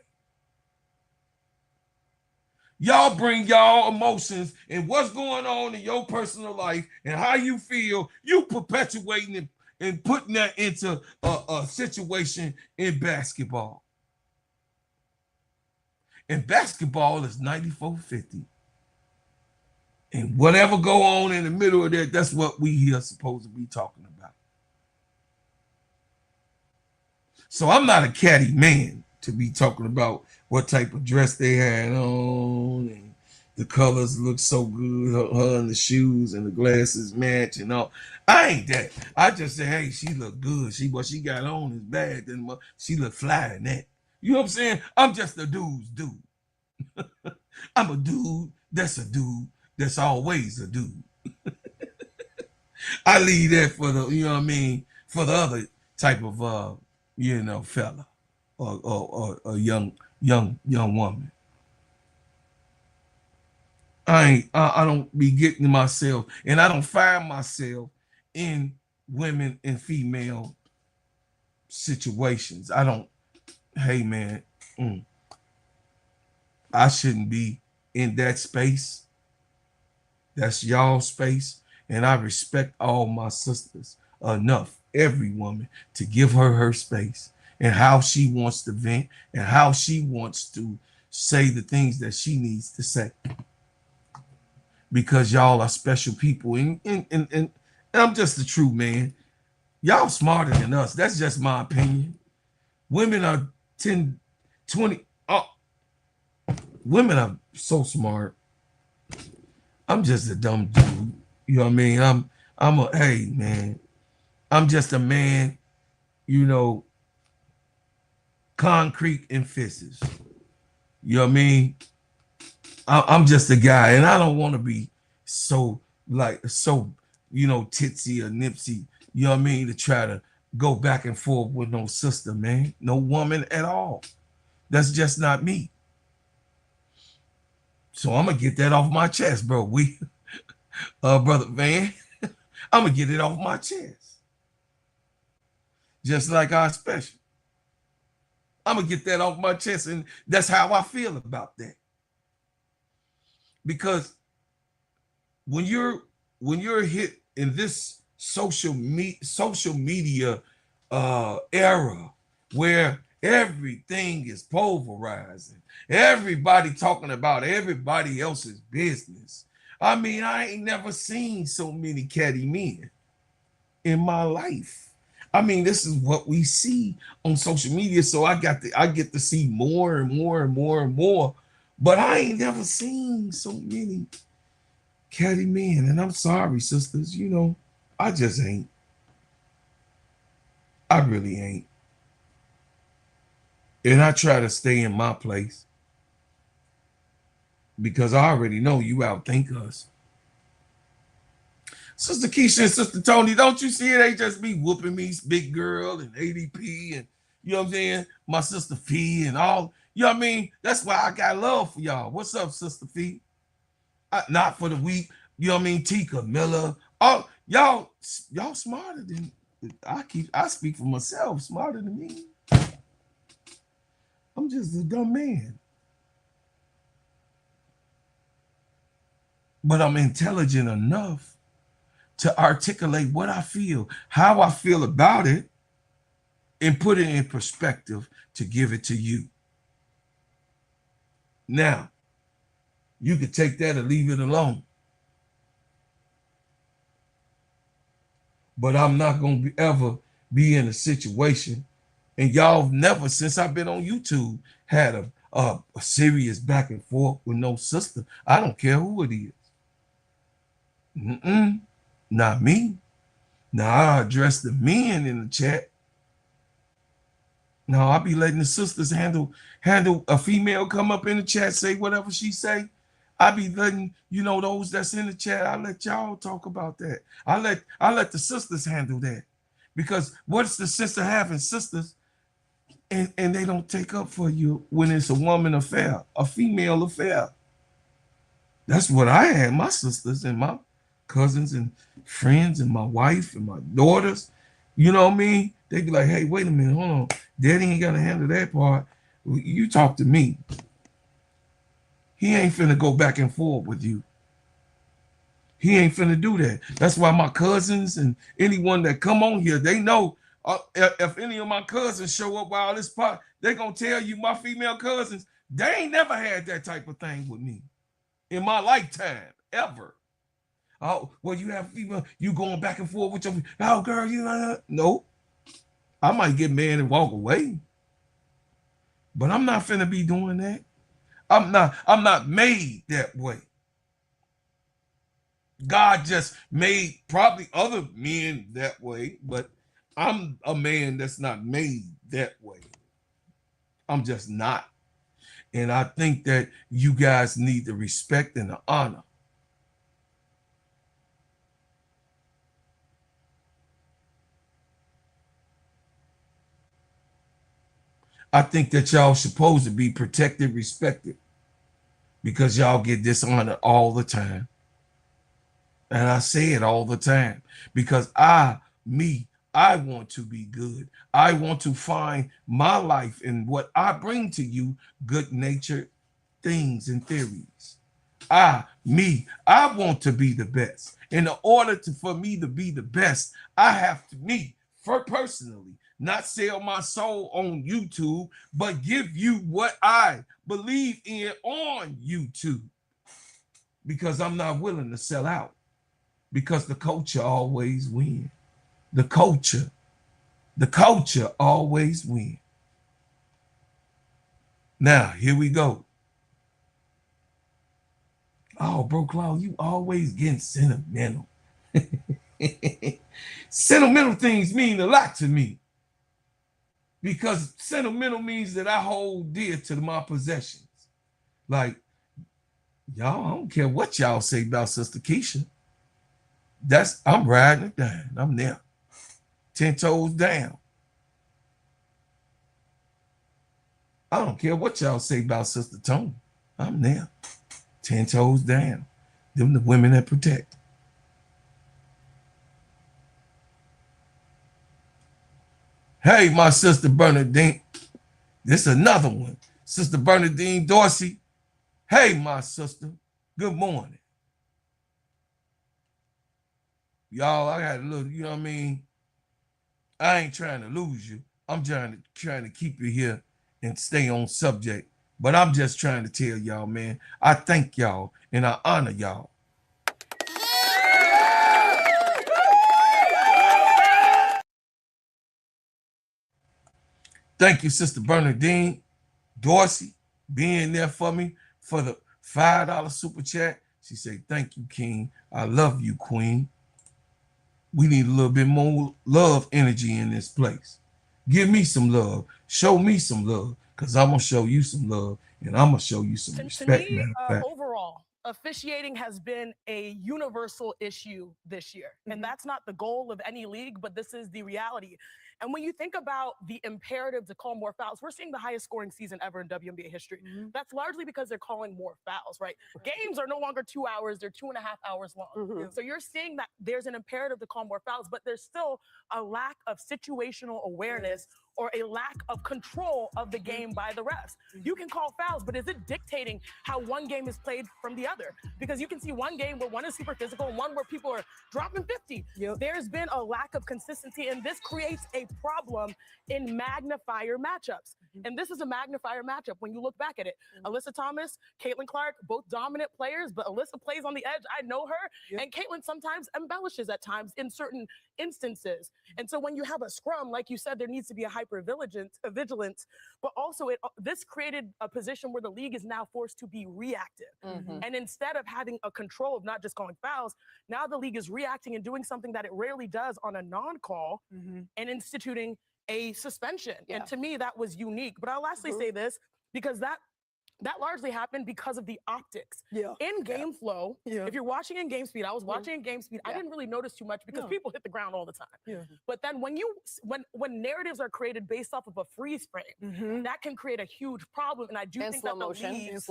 Y'all bring y'all emotions and what's going on in your personal life and how you feel, you perpetuating and putting that into a situation in basketball. And basketball is 94-50. And whatever go on in the middle of that, that's what we here supposed to be talking about. So I'm not a catty man to be talking about what type of dress they had on and the colors look so good, her and the shoes and the glasses match and all. I ain't that. I just say, hey, she look good. What she got on is bad. Then she look fly in that. You know what I'm saying? I'm just a dude's dude. I'm a dude that's a dude that's always a dude. I leave that for the, you know what I mean, for the other type of you know, fella or a young woman. I don't be getting myself, and I don't find myself in women and female situations. I don't, hey man, I shouldn't be in that space. That's y'all space. And I respect all my sisters enough, every woman, to give her space and how she wants to vent and how she wants to say the things that she needs to say. Because y'all are special people. And I'm just the true man. Y'all smarter than us. That's just my opinion. Women are 10, 20. Women are so smart. I'm just a dumb dude. You know what I mean? Hey man, I'm just a man, you know, concrete and fists. You know what I mean? I'm just a guy, and I don't want to be so, you know, titsy or nipsy, you know what I mean, to try to go back and forth with no sister, man. No woman at all. That's just not me. So I'm going to get that off my chest, bro. Brother Van, I'm going to get it off my chest. Just like our special. I'm going to get that off my chest, and that's how I feel about that. Because when you're hit in this social media era where everything is pulverizing. Everybody talking about everybody else's business. I mean, I ain't never seen so many catty men in my life. I mean, this is what we see on social media, so I get to see more and more and more and more. But I ain't never seen so many catty men, and I'm sorry, sisters. You know, I just ain't. I really ain't. And I try to stay in my place because I already know you outthink us. Sister Keisha and Sister Tony, don't you see it? They just be whooping me, Big Girl and ADP and, you know what I'm saying, my Sister Fee and all. You know what I mean? That's why I got love for y'all. What's up, Sister Fee? Not for the week. You know what I mean? Tika, Miller. Oh, y'all smarter than I speak for myself, smarter than me. I'm just a dumb man. But I'm intelligent enough to articulate what I feel, how I feel about it, and put it in perspective to give it to you. Now, you can take that or leave it alone. But I'm not going to ever be in a situation, and y'all never, since I've been on YouTube, had a serious back and forth with no sister. I don't care who it is. Not me. Now, I address the men in the chat. No, I'll be letting the sisters handle a female come up in the chat, say whatever she say. I be letting, you know, those that's in the chat, I let y'all talk about that. I let the sisters handle that. Because what's the sense of having sisters and they don't take up for you when it's a woman affair, a female affair? That's what I had, my sisters and my cousins and friends and my wife and my daughters. You know what I mean? They be like, hey, wait a minute, hold on. Daddy ain't got to handle that part. You talk to me. He ain't finna go back and forth with you. He ain't finna do that. That's why my cousins and anyone that come on here, they know if any of my cousins show up while this part, they gonna tell you, my female cousins, they ain't never had that type of thing with me in my lifetime, ever. Oh, well, you have female, you going back and forth with your, oh, girl, you know, no. I might get mad and walk away, but I'm not finna be doing that. I'm not made that way. God just made probably other men that way, but I'm a man that's not made that way. I'm just not. And I think that you guys need the respect and the honor. I think that y'all supposed to be protected, respected, because y'all get dishonored all the time. And I say it all the time because I want to be good. I want to find my life in what I bring to you, good-natured things and theories. I want to be the best. In order for me to be the best, I have to, personally, not sell my soul on YouTube, but give you what I believe in on YouTube. Because I'm not willing to sell out. Because the culture always wins. The culture always wins. Now, here we go. Oh, bro, Cloud, you always getting sentimental. Sentimental things mean a lot to me. Because sentimental means that I hold dear to my possessions. Like, y'all, I don't care what y'all say about Sister Keisha. I'm riding it down. I'm there. 10 toes down. I don't care what y'all say about Sister Tony. I'm there. 10 toes down. Them the women that protect. Hey, my Sister Bernadine. This is another one. Sister Bernadine Dorsey. Hey, my sister. Good morning. Y'all, I got a little, you know what I mean? I ain't trying to lose you. I'm trying to keep you here and stay on subject. But I'm just trying to tell y'all, man, I thank y'all and I honor y'all. Thank you, Sister Bernadine Dorsey, being there for me for the $5 super chat. She said, thank you, King. I love you, Queen. We need a little bit more love energy in this place. Give me some love. Show me some love, because I'm going to show you some love, and I'm going to show you some respect. To me, overall, officiating has been a universal issue this year. And that's not the goal of any league, but this is the reality. And when you think about the imperative to call more fouls, we're seeing the highest scoring season ever in WNBA history. That's largely because they're calling more fouls, right? Games are no longer 2 hours, they're 2.5 hours long. So you're seeing that there's an imperative to call more fouls, but there's still a lack of situational awareness or a lack of control of the game by the refs. You can call fouls, but is it dictating how one game is played from the other? Because you can see one game where one is super physical and one where people are dropping 50. There's been a lack of consistency, and this creates a problem in magnifier matchups. And this is a magnifier matchup when you look back at it. Alyssa Thomas, Caitlin Clark, both dominant players, but Alyssa plays on the edge. I know her. And Caitlin sometimes embellishes at times in certain instances. And so when you have a scrum, like you said, there needs to be a hyper-vigilance, but also this created a position where the league is now forced to be reactive. And instead of having a control of not just calling fouls, now the league is reacting and doing something that it rarely does on a non-call and instituting a suspension. And to me, that was unique. But I'll lastly say this, because that largely happened because of the optics. In game flow, if you're watching in game speed, I was watching in game speed, I didn't really notice too much because people hit the ground all the time. But then when narratives are created based off of a freeze frame, that can create a huge problem. And I do think that the league,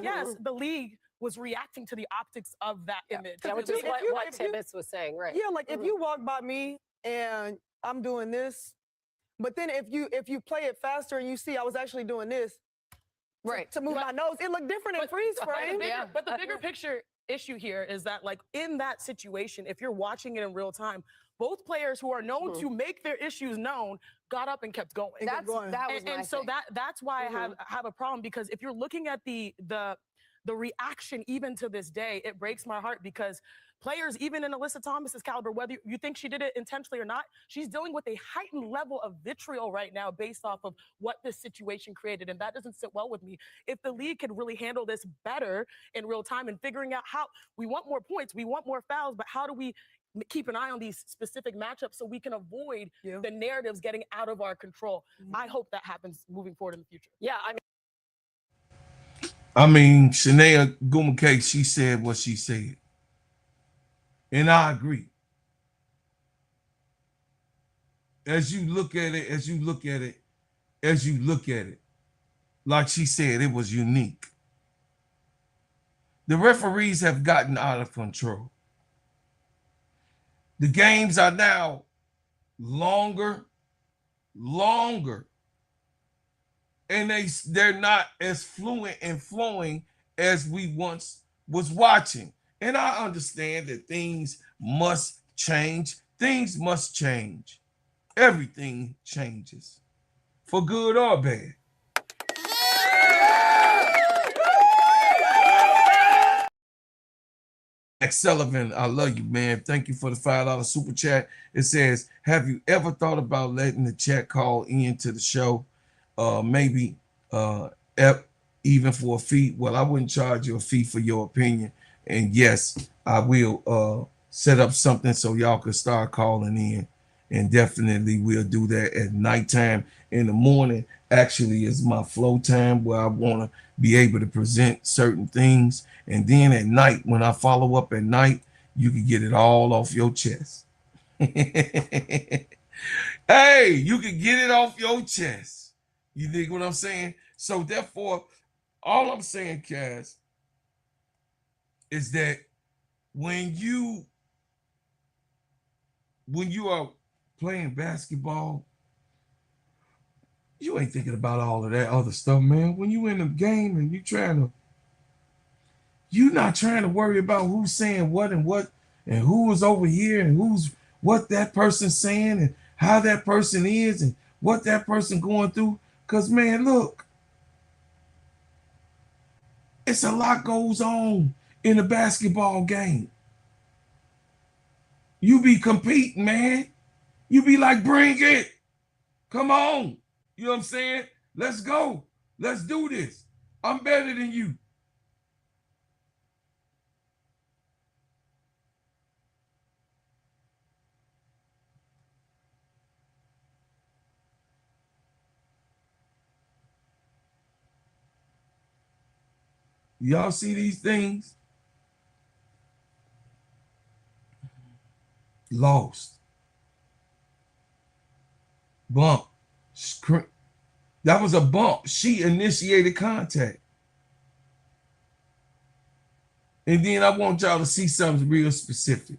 yes, the league was reacting to the optics of that image. Which is what Tibbetts was saying, right? Yeah, like if you walk by me and I'm doing this, but then if you play it faster and you see I was actually doing this, to move my nose, it looked different in freeze frame. But the bigger picture issue here is that, like, in that situation, if you're watching it in real time, both players who are known to make their issues known got up and kept going. That was my thing. So that's why I have a problem, because if you're looking at the reaction even to this day, it breaks my heart, because players, even in Alyssa Thomas's caliber, whether you think she did it intentionally or not, she's dealing with a heightened level of vitriol right now based off of what this situation created, and that doesn't sit well with me. If the league could really handle this better in real time and figuring out how we want more points, we want more fouls, but how do we keep an eye on these specific matchups so we can avoid the narratives getting out of our control? I hope that happens moving forward in the future. I mean, Shania Gumake, she said what she said. And I agree. As you look at it, like she said, it was unique. The referees have gotten out of control. The games are now longer, and they're not as fluent and flowing as we once was watching. And I understand that things must change. Things must change. Everything changes, for good or bad. Max Sullivan, I love you, man. Thank you for the $5 super chat. It says, have you ever thought about letting the chat call in to the show? Maybe even for a fee? Well, I wouldn't charge you a fee for your opinion. And yes, I will set up something so y'all can start calling in. And definitely we'll do that at nighttime. In the morning actually is my flow time, where I want to be able to present certain things. And then at night, when I follow up at night, you can get it all off your chest. Hey, you can get it off your chest. You dig what I'm saying? So therefore, all I'm saying, Cass, is that when you are playing basketball, you ain't thinking about all of that other stuff, man. When you in the game and you're not trying to worry about who's saying what and who is over here and what that person's saying and how that person is and what that person going through. Because, man, look, it's a lot goes on in a basketball game. You be competing, man. You be like, bring it. Come on. You know what I'm saying? Let's go. Let's do this. I'm better than you. Y'all see these things? Lost. Bump. That was a bump. She initiated contact. And then I want y'all to see something real specific.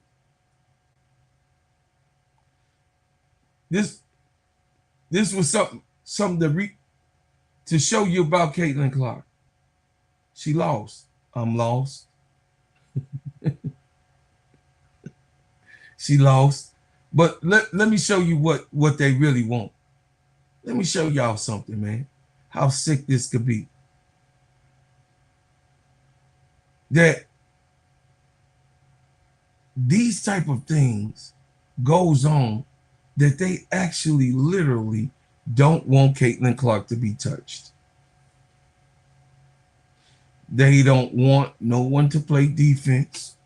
This was something to show you about Caitlin Clark. She lost. I'm lost. She lost. But let me show you what they really want. Let me show y'all something, man. How sick this could be. That these type of things goes on that they actually literally don't want Caitlin Clark to be touched. They don't want no one to play defense.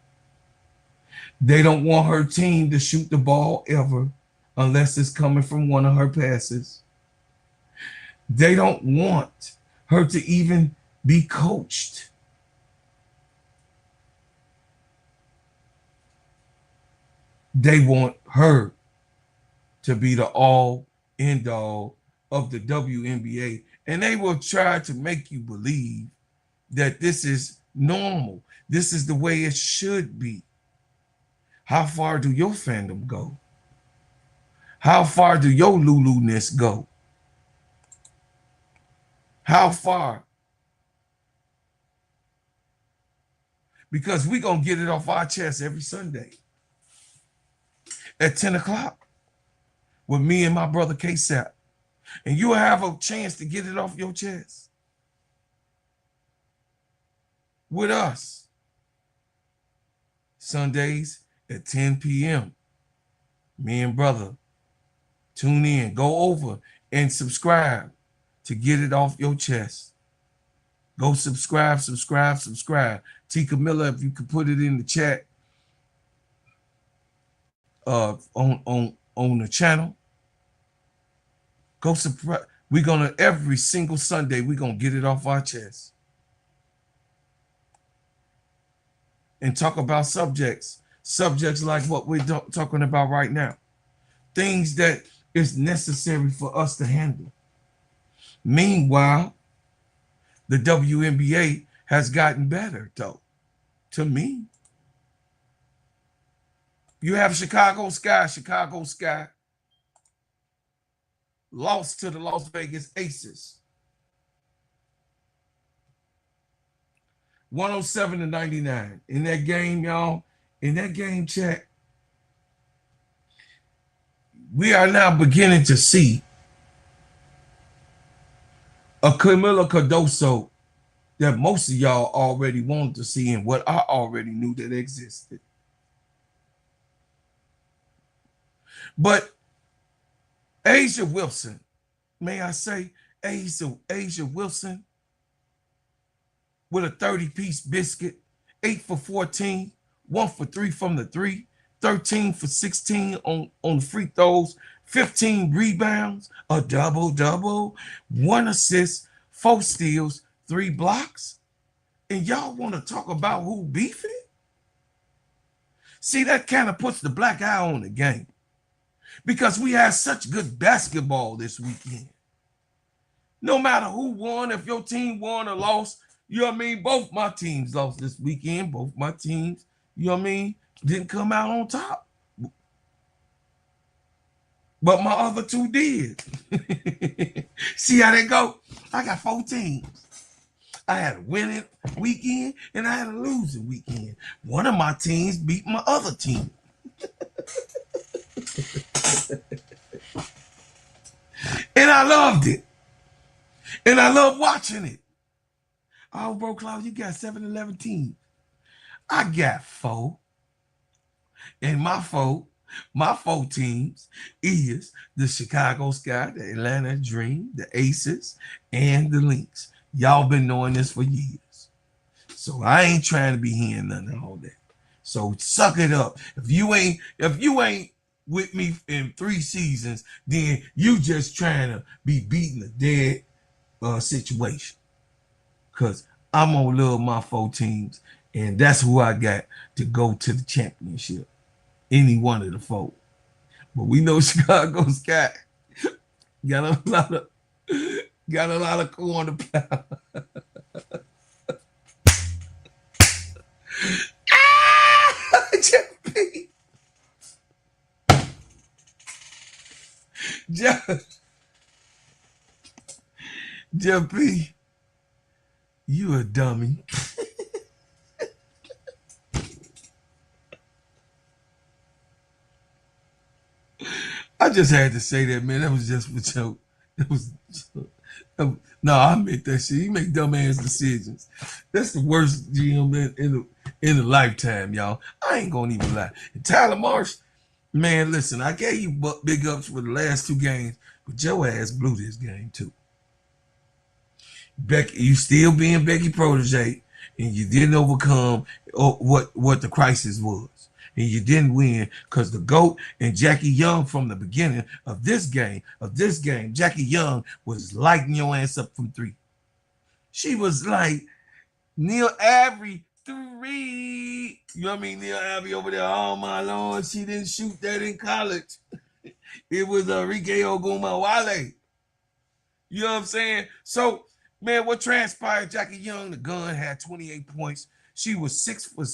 They don't want her team to shoot the ball ever unless it's coming from one of her passes. They don't want her to even be coached. They want her to be the all end all of the WNBA. And they will try to make you believe that this is normal. This is the way it should be. How far do your fandom go? How far do your Lulu-ness go? How far? Because we're going to get it off our chest every Sunday at 10 o'clock with me and my brother K-Sap. And you'll have a chance to get it off your chest with us Sundays at 10 p.m. Me and brother, tune in, go over and subscribe to get it off your chest. Go subscribe. T. Camilla, if you could put it in the chat on the channel. Go subscribe. We're gonna every single Sunday, we're gonna get it off our chest and talk about subjects like what we're talking about right now. Things that is necessary for us to handle. Meanwhile, the WNBA has gotten better, though, to me. You have Chicago Sky lost to the Las Vegas Aces. 107-99. In that game, y'all, in that game chat, we are now beginning to see a Camila Cardoso that most of y'all already wanted to see and what I already knew that existed. But A'ja Wilson, may I say, A'ja Wilson with a 30-piece biscuit, 8 for 14, 1 for 3 from the 3, 13 for 16 on the free throws, 15 rebounds, a double-double, 1 assist, 4 steals, 3 blocks. And y'all want to talk about who beefing? See, that kind of puts the black eye on the game because we had such good basketball this weekend. No matter who won, if your team won or lost, you know what I mean? Both my teams lost this weekend. Both my teams, you know what I mean, didn't come out on top. But my other 2 did. See how they go? I got 4 teams. I had a winning weekend and I had a losing weekend. One of my teams beat my other team. And I loved it. And I love watching it. Oh, bro, Claude, you got 7-11 teams. I got 4. And my four teams is the Chicago Sky, the Atlanta Dream, the Aces, and the Lynx. Y'all been knowing this for years. So I ain't trying to be hearing none of all that. So suck it up. If you ain't with me in 3 seasons, then you just trying to be beating a dead situation. Because I'm gonna love my 4 teams, and that's who I got to go to the championship. Any one of the 4. But we know Chicago Sky got a lot of corn to plow. Jeff P, you a dummy. I just had to say that, man. That was just a joke. No, I meant that shit. You make dumbass decisions. That's the worst GM in a lifetime, y'all. I ain't gonna even lie. And Tyler Marsh, man, listen, I gave you big ups for the last 2 games, but your ass blew this game too. Becky, you still being Becky protege, and you didn't overcome what the crisis was. And you didn't win because the GOAT and Jackie Young from the beginning of this game, Jackie Young was lighting your ass up from 3. She was like Neil Avery 3. You know what I mean? Neil Avery over there, oh my Lord, she didn't shoot that in college. It was Enrique Ogumawale. You know what I'm saying? So, man, what transpired? Jackie Young, the gun, had 28 points. She was 6 for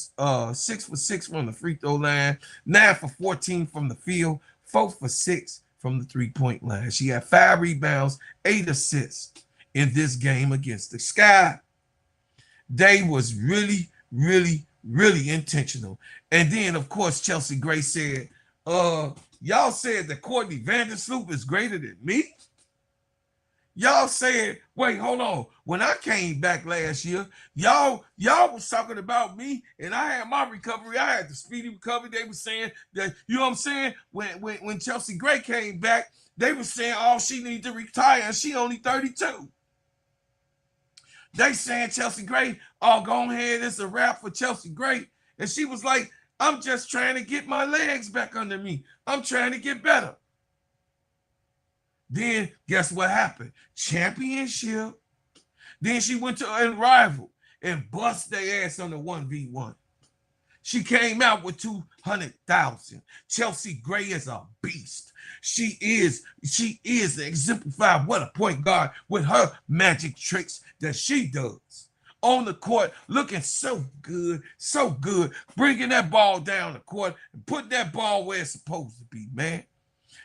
6 from the free throw line, 9 for 14 from the field, 4 for 6 from the 3-point line. She had 5 rebounds, 8 assists in this game against the Sky. They was really, really, really intentional. And then, of course, Chelsea Gray said, y'all said that Courtney Vandersloot is greater than me? Y'all said, wait, hold on. When I came back last year, y'all was talking about me, and I had my recovery. I had the speedy recovery. They were saying that, you know what I'm saying? When Chelsea Gray came back, they were saying, oh, she needs to retire, and she only 32. They saying Chelsea Gray, oh, go ahead, it's a wrap for Chelsea Gray. And she was like, I'm just trying to get my legs back under me. I'm trying to get better. Then guess what happened? Championship. Then she went to a rival and bust their ass on the 1v1. She came out with 200,000. Chelsea Gray is a beast. She is exemplified what a point guard with her magic tricks that she does. On the court, looking so good, bringing that ball down the court and putting that ball where it's supposed to be, man.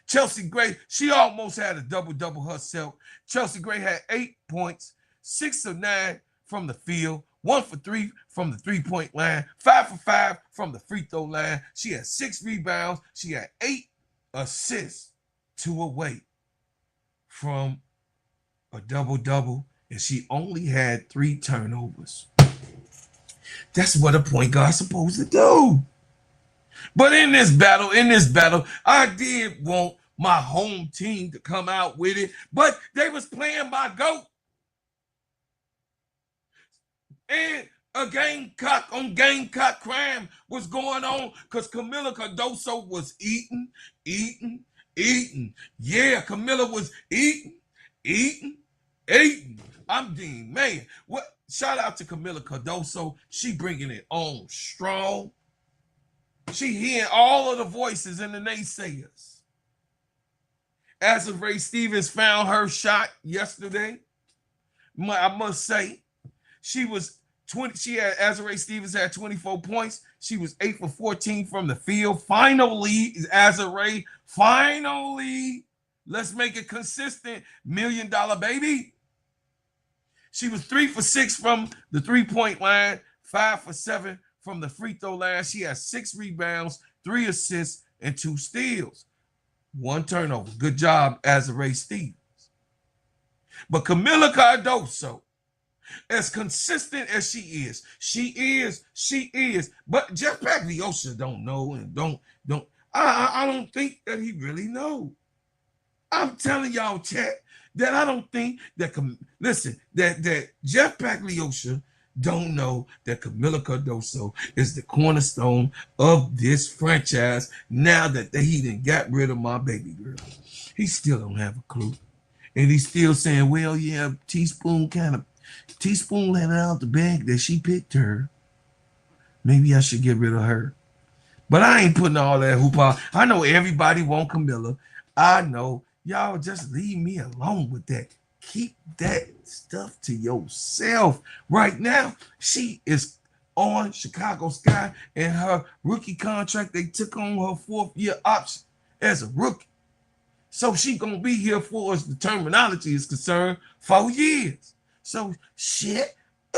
Chelsea Gray, she almost had a double-double herself. Chelsea Gray had 8 points, 6 of 9 from the field, 1 for 3 from the 3-point line, 5 for 5 from the free throw line. She had 6 rebounds. She had 8 assists, 2 away from a double-double, and she only had 3 turnovers. That's what a point guard's supposed to do. But in this battle, I did want my home team to come out with it, but they was playing my GOAT. And a Gamecock on Gamecock crime was going on because Camila Cardoso was eating. Yeah, Camila was eating. I'm Dean, man. What? Shout out to Camila Cardoso. She bringing it on strong. She hearing all of the voices and the naysayers. Azurá Stevens found her shot yesterday. I must say, Azurá Stevens had 24 points. She was 8 for 14 from the field. Finally, Azurá, let's make it consistent. $1 million baby. She was 3 for 6 from the 3-point line, 5 for 7 from the free throw line. She has 6 rebounds, 3 assists, and 2 steals. 1 turnover. Good job, Azurá Stevens. But Camila Cardoso, as consistent as she is. But Jeff Pagliosha don't know and don't. I don't think that he really knows. I'm telling y'all, chat, that I don't think that that Jeff Pagliosha don't know that Camila Cardoso is the cornerstone of this franchise now that he done got rid of my baby girl. He still don't have a clue. And he's still saying, well, yeah, Teaspoon let it out the bag that she picked her. Maybe I should get rid of her. But I ain't putting all that hoop out. I know everybody want Camila. I know. Y'all just leave me alone with that. Keep that stuff to yourself. Right now, she is on Chicago Sky and her rookie contract. They took on her 4th-year option as a rookie. So she gonna be here for, as the terminology is concerned, 4 years. So shut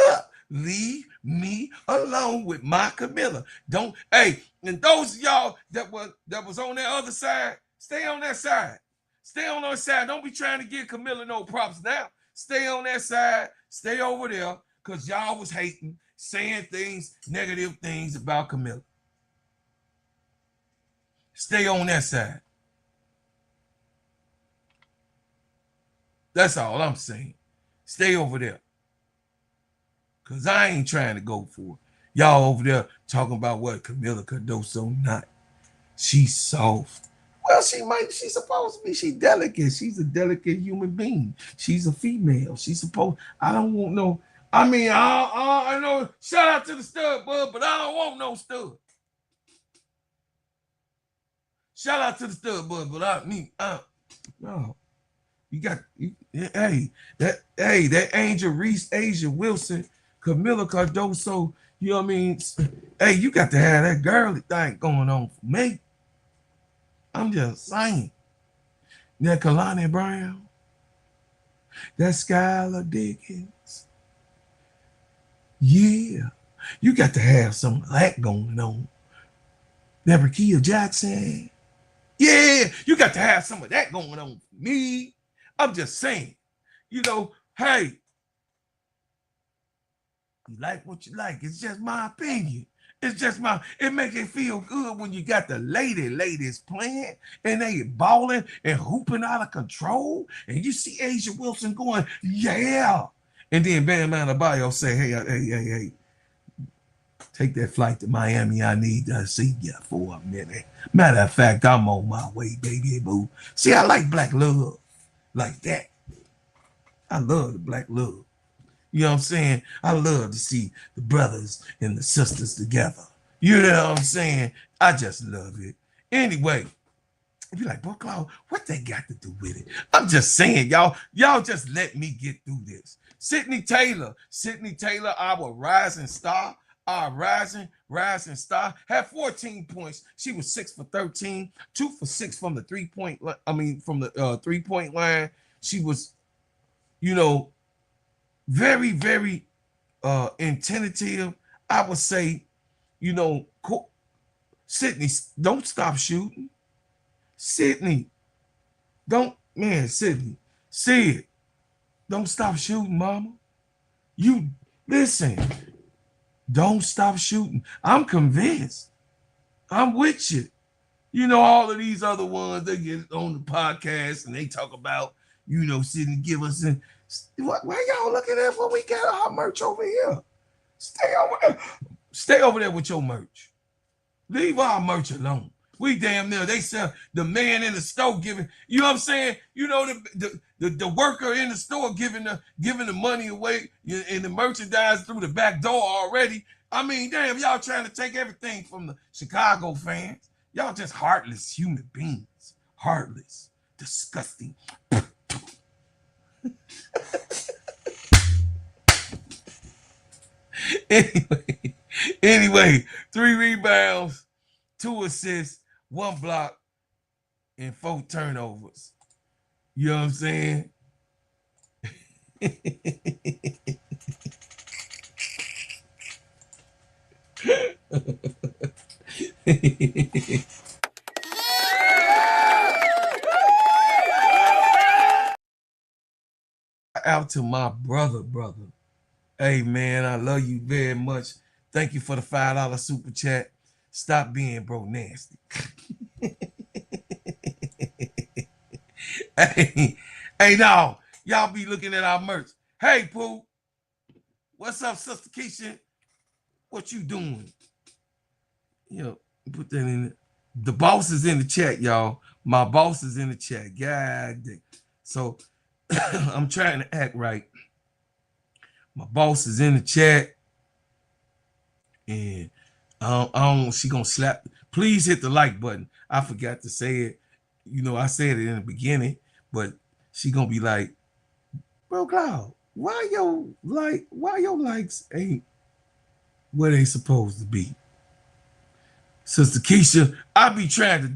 up. Leave me alone with my Camila. Don't, hey, and those of y'all that was on that other side, stay on that side. Stay on that side. Don't be trying to give Camila no props now. Stay on that side. Stay over there, because y'all was hating, saying things, negative things about Camila. Stay on that side. That's all I'm saying. Stay over there. Because I ain't trying to go for it. Y'all over there talking about what Camila Cardoso not. She's soft. Well, she's supposed to be. She's delicate. She's a delicate human being. She's a female. I don't want no, I know, shout out to the stud, bud, but I don't want no stud. Shout out to the stud, bud, but no. That Angel Reese, Asia Wilson, Camila Cardoso, you know what I mean? Hey, you got to have that girly thing going on for me. I'm just saying. That Kalani Brown, that SKYLARDIGGINSSMITH. Yeah, you got to have some of that going on. That Rakia Jackson. Yeah, you got to have some of that going on for me. I'm just saying, you know, hey, you like what you like. It's just my opinion. It makes it feel good when you got the ladies playing and they balling and hooping out of control. And you see Asia Wilson going, yeah. And then Bam Adebayo say, hey, take that flight to Miami. I need to see you for a minute. Matter of fact, I'm on my way, baby boo. See, I like black love like that. I love the black love. You know what I'm saying? I love to see the brothers and the sisters together. You know what I'm saying? I just love it. Anyway, if you're like, boy, Claude, what they got to do with it? I'm just saying, y'all just let me get through this. Sydney Taylor, our rising star, had 14 points. She was 6 for 13, 2 for 6 from the 3-point line. From the 3-point line. She was, you know, very, very intentive. I would say, you know, Sydney, don't stop shooting. Sydney, Sydney, Sid, don't stop shooting, mama. You, listen, don't stop shooting. I'm convinced. I'm with you. You know, all of these other ones, they get on the podcast and they talk about, you know, Sydney give us in. Why y'all looking at what we got our merch over here? Stay over there with your merch. Leave our merch alone. We damn near, they sell the man in the store giving, you know what I'm saying? You know, the worker in the store giving the money away and the merchandise through the back door already. I mean, damn, y'all trying to take everything from the Chicago fans. Y'all just heartless human beings. Heartless. Disgusting. Anyway, 3 rebounds, 2 assists, 1 block, and 4 turnovers. You know what I'm saying? out to my brother. Hey, man, I love you very much. Thank you for the $5 super chat. Stop being bro nasty. Hey, no, y'all be looking at our merch. Hey, Pooh, what's up, Sister Keisha? What you doing? You know, put that in there. The boss is in the chat, y'all. My boss is in the chat. God damn. So I'm trying to act right. My boss is in the chat. And I don't, she gonna slap. Please hit the like button. I forgot to say it. You know, I said it in the beginning, but she gonna be like, bro, Cloud, why your likes ain't where they supposed to be? Sister Keisha, I be trying to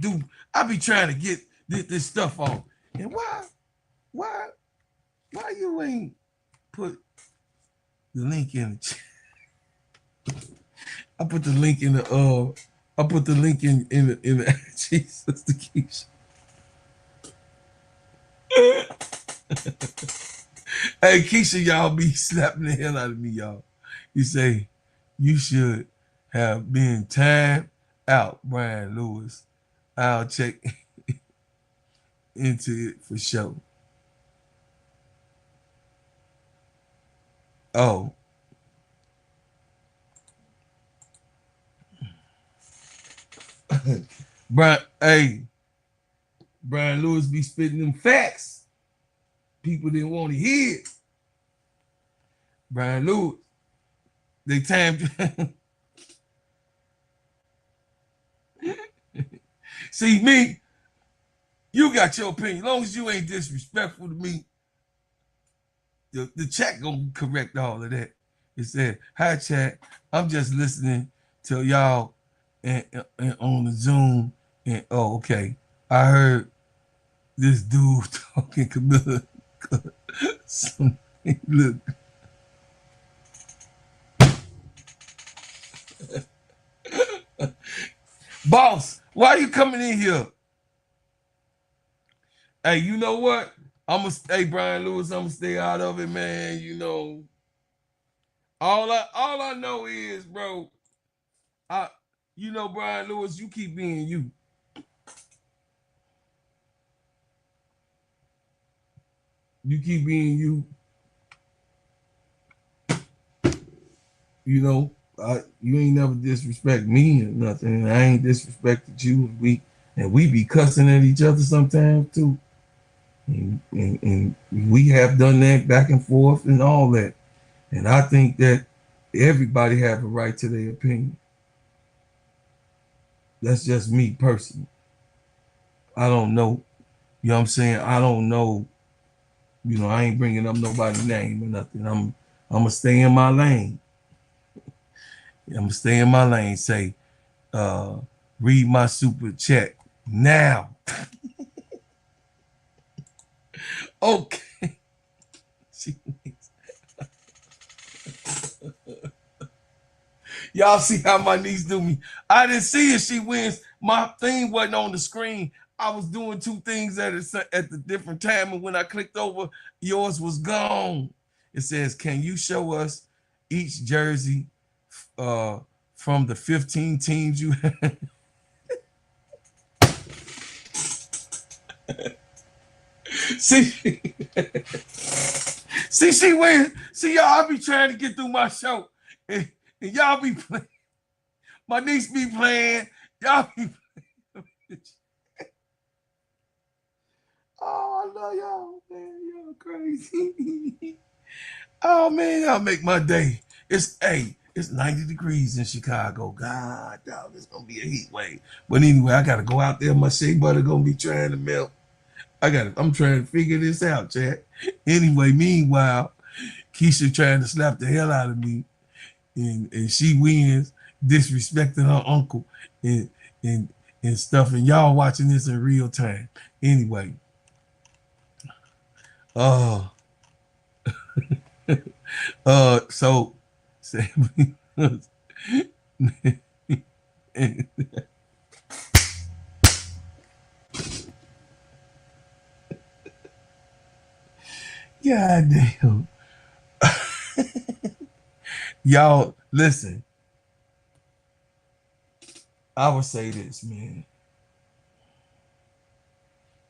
get this stuff off. And why you ain't put the link in the chat? I put the link in the Sister Keisha. Hey, Keisha, y'all be slapping the hell out of me, y'all. You say you should have been timed out, Brian Lewis. I'll check into it for sure. Oh. Brian Lewis be spitting them facts. People didn't want to hear it. Brian Lewis, they timed. See, me, you got your opinion. As long as you ain't disrespectful to me, the chat gonna correct all of that. It said, hi, chat. I'm just listening to y'all and on the Zoom. And oh, okay. I heard this dude talking Camilla. Look. Boss, why you coming in here? Hey, you know what? Hey, Brian Lewis, I'm gonna stay out of it, man. You know, all I know is, bro, Brian Lewis, you keep being you. You keep being you. You know, you ain't never disrespect me or nothing, and I ain't disrespected you. And we be cussing at each other sometimes too. And we have done that back and forth and all that. And I think that everybody have a right to their opinion. That's just me personally. I don't know. You know what I'm saying? I don't know. You know, I ain't bringing up nobody's name or nothing. I'm gonna stay in my lane. I'm gonna stay in my lane. Say, read my super chat now. Okay. Y'all see how my niece do me. I didn't see if she wins. My thing wasn't on the screen. I was doing two things at the different time, and when I clicked over, yours was gone. It says, can you show us each jersey from the 15 teams you have? See, she wins. See, y'all, I be trying to get through my show, and y'all be playing. My niece be playing. Y'all be playing. Oh, I love y'all, man. Y'all crazy. Oh, man, y'all make my day. It's 90 degrees in Chicago. God, dog, it's gonna be a heat wave. But anyway, I gotta go out there. My shea butter gonna be trying to melt. I'm trying to figure this out, chat. Anyway, meanwhile, Keisha trying to slap the hell out of me, and she wins, disrespecting her uncle and stuff. And y'all watching this in real time. Anyway, so God damn. Y'all, listen. I would say this, man.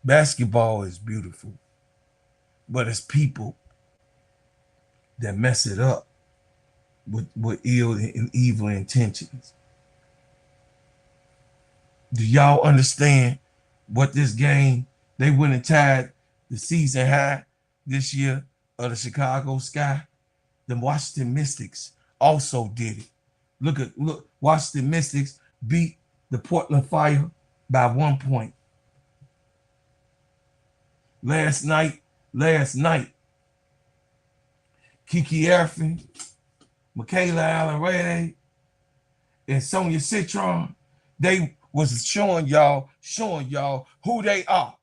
Basketball is beautiful, but it's people that mess it up with ill and evil intentions. Do y'all understand what this game, they went and tied the season high this year of the Chicago Sky? The Washington Mystics also did it. Look, Washington Mystics beat the Portland Fire by 1 point. Last night, Kiki Erfin, Michaela Allen-Rede, and Sonia Citron, they was showing y'all who they are.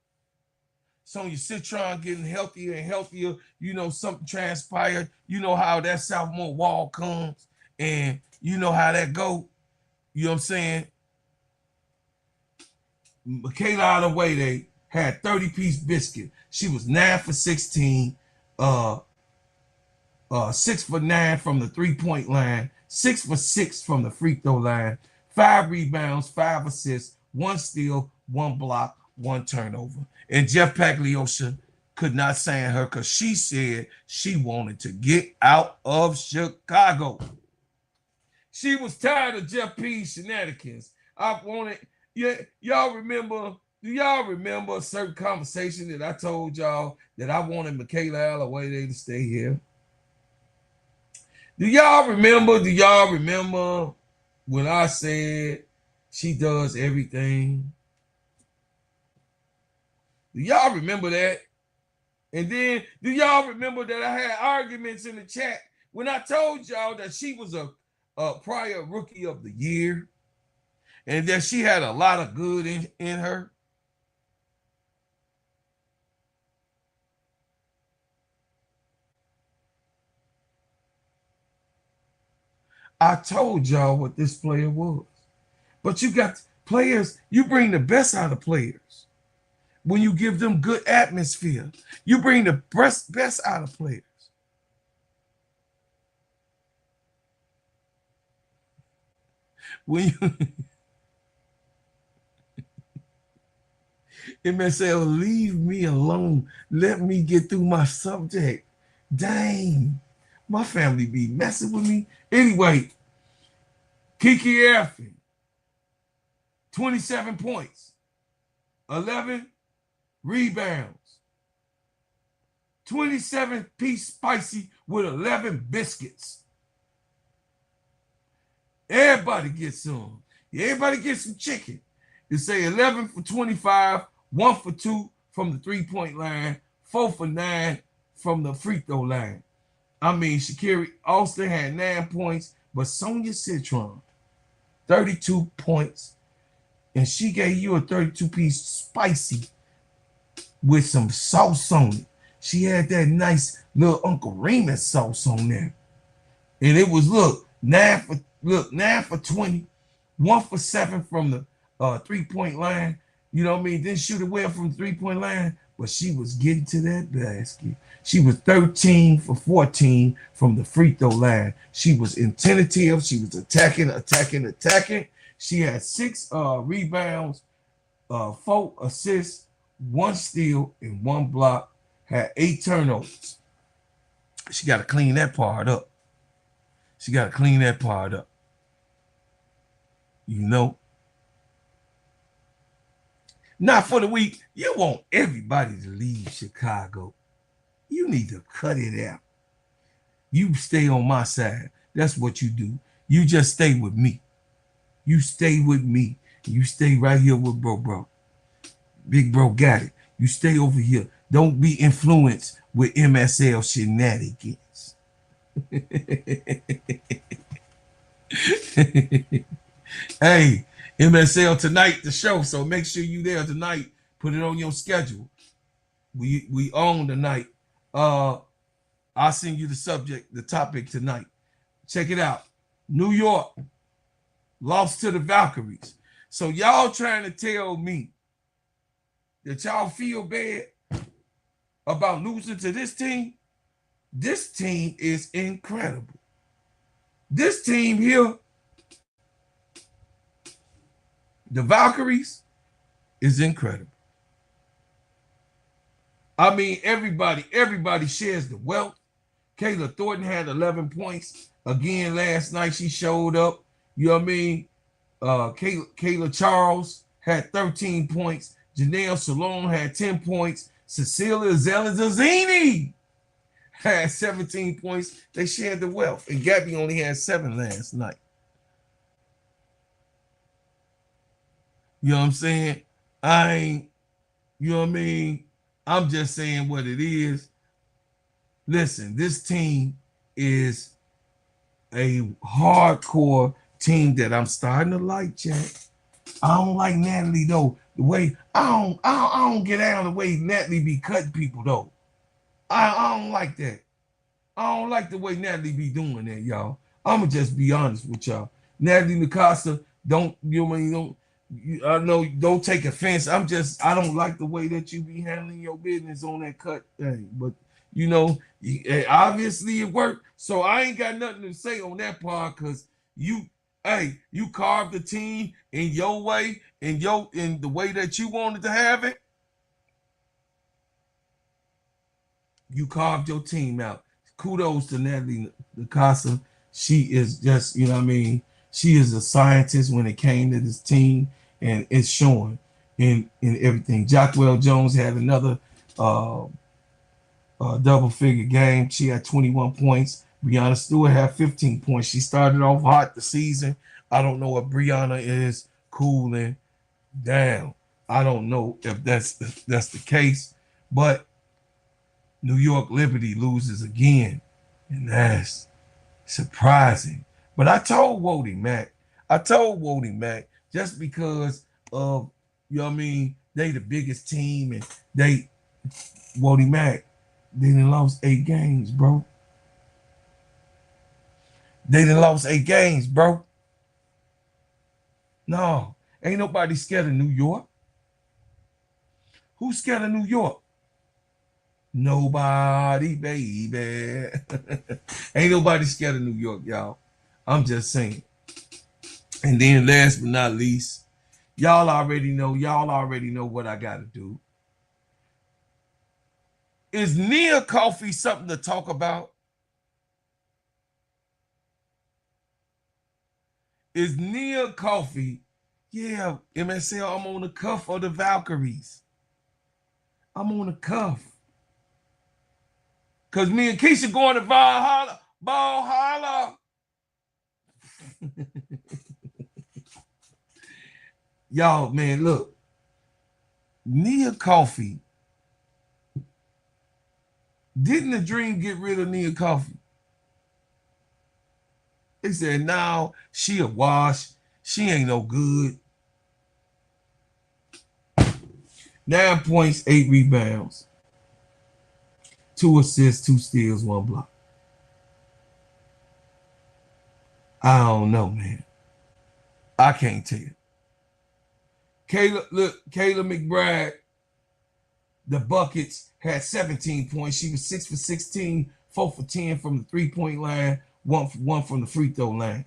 Sonia Citron getting healthier and healthier. You know, something transpired. You know how that sophomore wall comes, and you know how that go. You know what I'm saying? Michaela Allen-Rede had 30-piece biscuit. She was 9 for 16, 6 for 9 from the 3-point line, 6 for 6 from the free throw line, 5 rebounds, 5 assists, 1 steal, 1 block, 1 turnover. And Jeff Pagliosha could not stand her because she said she wanted to get out of Chicago. She was tired of Jeff P's shenanigans. Y'all remember? Do y'all remember a certain conversation that I told y'all that I wanted Michaela Allen-Rede to stay here? Do y'all remember when I said she does everything? Do y'all remember that? And then do y'all remember that I had arguments in the chat when I told y'all that she was a prior rookie of the year and that she had a lot of good in her? I told y'all what this player was. But you got players, you bring the best out of players. When you give them good atmosphere, you bring the best out of players. When you MSL, leave me alone. Let me get through my subject. Dang. My family be messing with me. Anyway, Kiki Erfin, 27 points, 11 rebounds, 27-piece spicy with 11 biscuits. Everybody gets some. Everybody gets some chicken. You say 11 for 25, 1 for 2 from the 3-point line, 4 for 9 from the free throw line. I mean, Sha'Carri Austin had 9 points, but Sonia Citron, 32 points, and she gave you a 32-piece spicy with some sauce on it. She had that nice little Uncle Remus sauce on there. And it was, 9 for 20, 1 for 7 from the 3-point line. You know what I mean? Didn't shoot it well from the 3-point line, but she was getting to that basket. She was 13 for 14 from the free throw line. She was intensive. She was attacking. She had 6 rebounds, 4 assists, 1 steal, and 1 block. Had 8 turnovers. She got to clean that part up. You know? Not for the week. You want everybody to leave Chicago. You need to cut it out. You stay on my side. That's what you do. You just stay with me. You stay with me. You stay right here with bro. Big bro got it. You stay over here. Don't be influenced with MSL shenanigans. Hey, MSL tonight, the show. So make sure you there tonight. Put it on your schedule. We own tonight. I'll send you the topic tonight. Check it out. New York lost to the Beuckers. So y'all trying to tell me that y'all feel bad about losing to this team? this team is incredible. This team here, the Valkyries, is incredible. I mean, everybody shares the wealth. Kayla Thornton had 11 points. Again, last night she showed up. You know what I mean? Kayla Charles had 13 points. Janelle Salone had 10 points. Cecilia Zelazini had 17 points. They shared the wealth. And Gabby only had 7 last night. You know what I'm saying? You know what I mean? I'm just saying what it is. Listen, this team is a hardcore team that I'm starting to like, Jack. I don't like Natalie though. The way I don't get out of the way Natalie be cutting people though. I don't like that. I don't like the way Natalie be doing that, y'all. I'ma just be honest with y'all. Natalie Nakasa, don't I know don't take offense. I don't like the way that you be handling your business on that cut thing. But you know, obviously it worked. So I ain't got nothing to say on that part because you carved the team in your way, in the way that you wanted to have it. You carved your team out. Kudos to Natalie Nakasa. She is just, you know what I mean? She is a scientist when it came to this team, and it's showing in everything. Jacquel Jones had another double-figure game. She had 21 points. Brianna Stewart had 15 points. She started off hot the season. I don't know if Brianna is cooling down. I don't know if that's the case, but New York Liberty loses again, and that's surprising. But I told Wody Mack, just because of, you know what I mean, they the biggest team, and Wody Mack, they done lost 8 games, bro. They done lost 8 games, bro. No, ain't nobody scared of New York. Who's scared of New York? Nobody, baby. Ain't nobody scared of New York, y'all. I'm just saying. And then last but not least, y'all already know what I got to do. Is Nia Coffee something to talk about? Is Nia Coffee? Yeah, MSL, I'm on the cuff of the Valkyries. I'm on the cuff. Because me and Keisha going to Valhalla. Y'all, man, look. Nia Coffee. Didn't the Dream get rid of Nia Coffee? They said, now she a wash. She ain't no good. 9 points, 8 rebounds. 2 assists, 2 steals, 1 block. I don't know, man. I can't tell you. Kayla McBride, the buckets, had 17 points. She was 6 for 16, 4 for 10 from the 3-point line, 1 for 1 from the free throw line.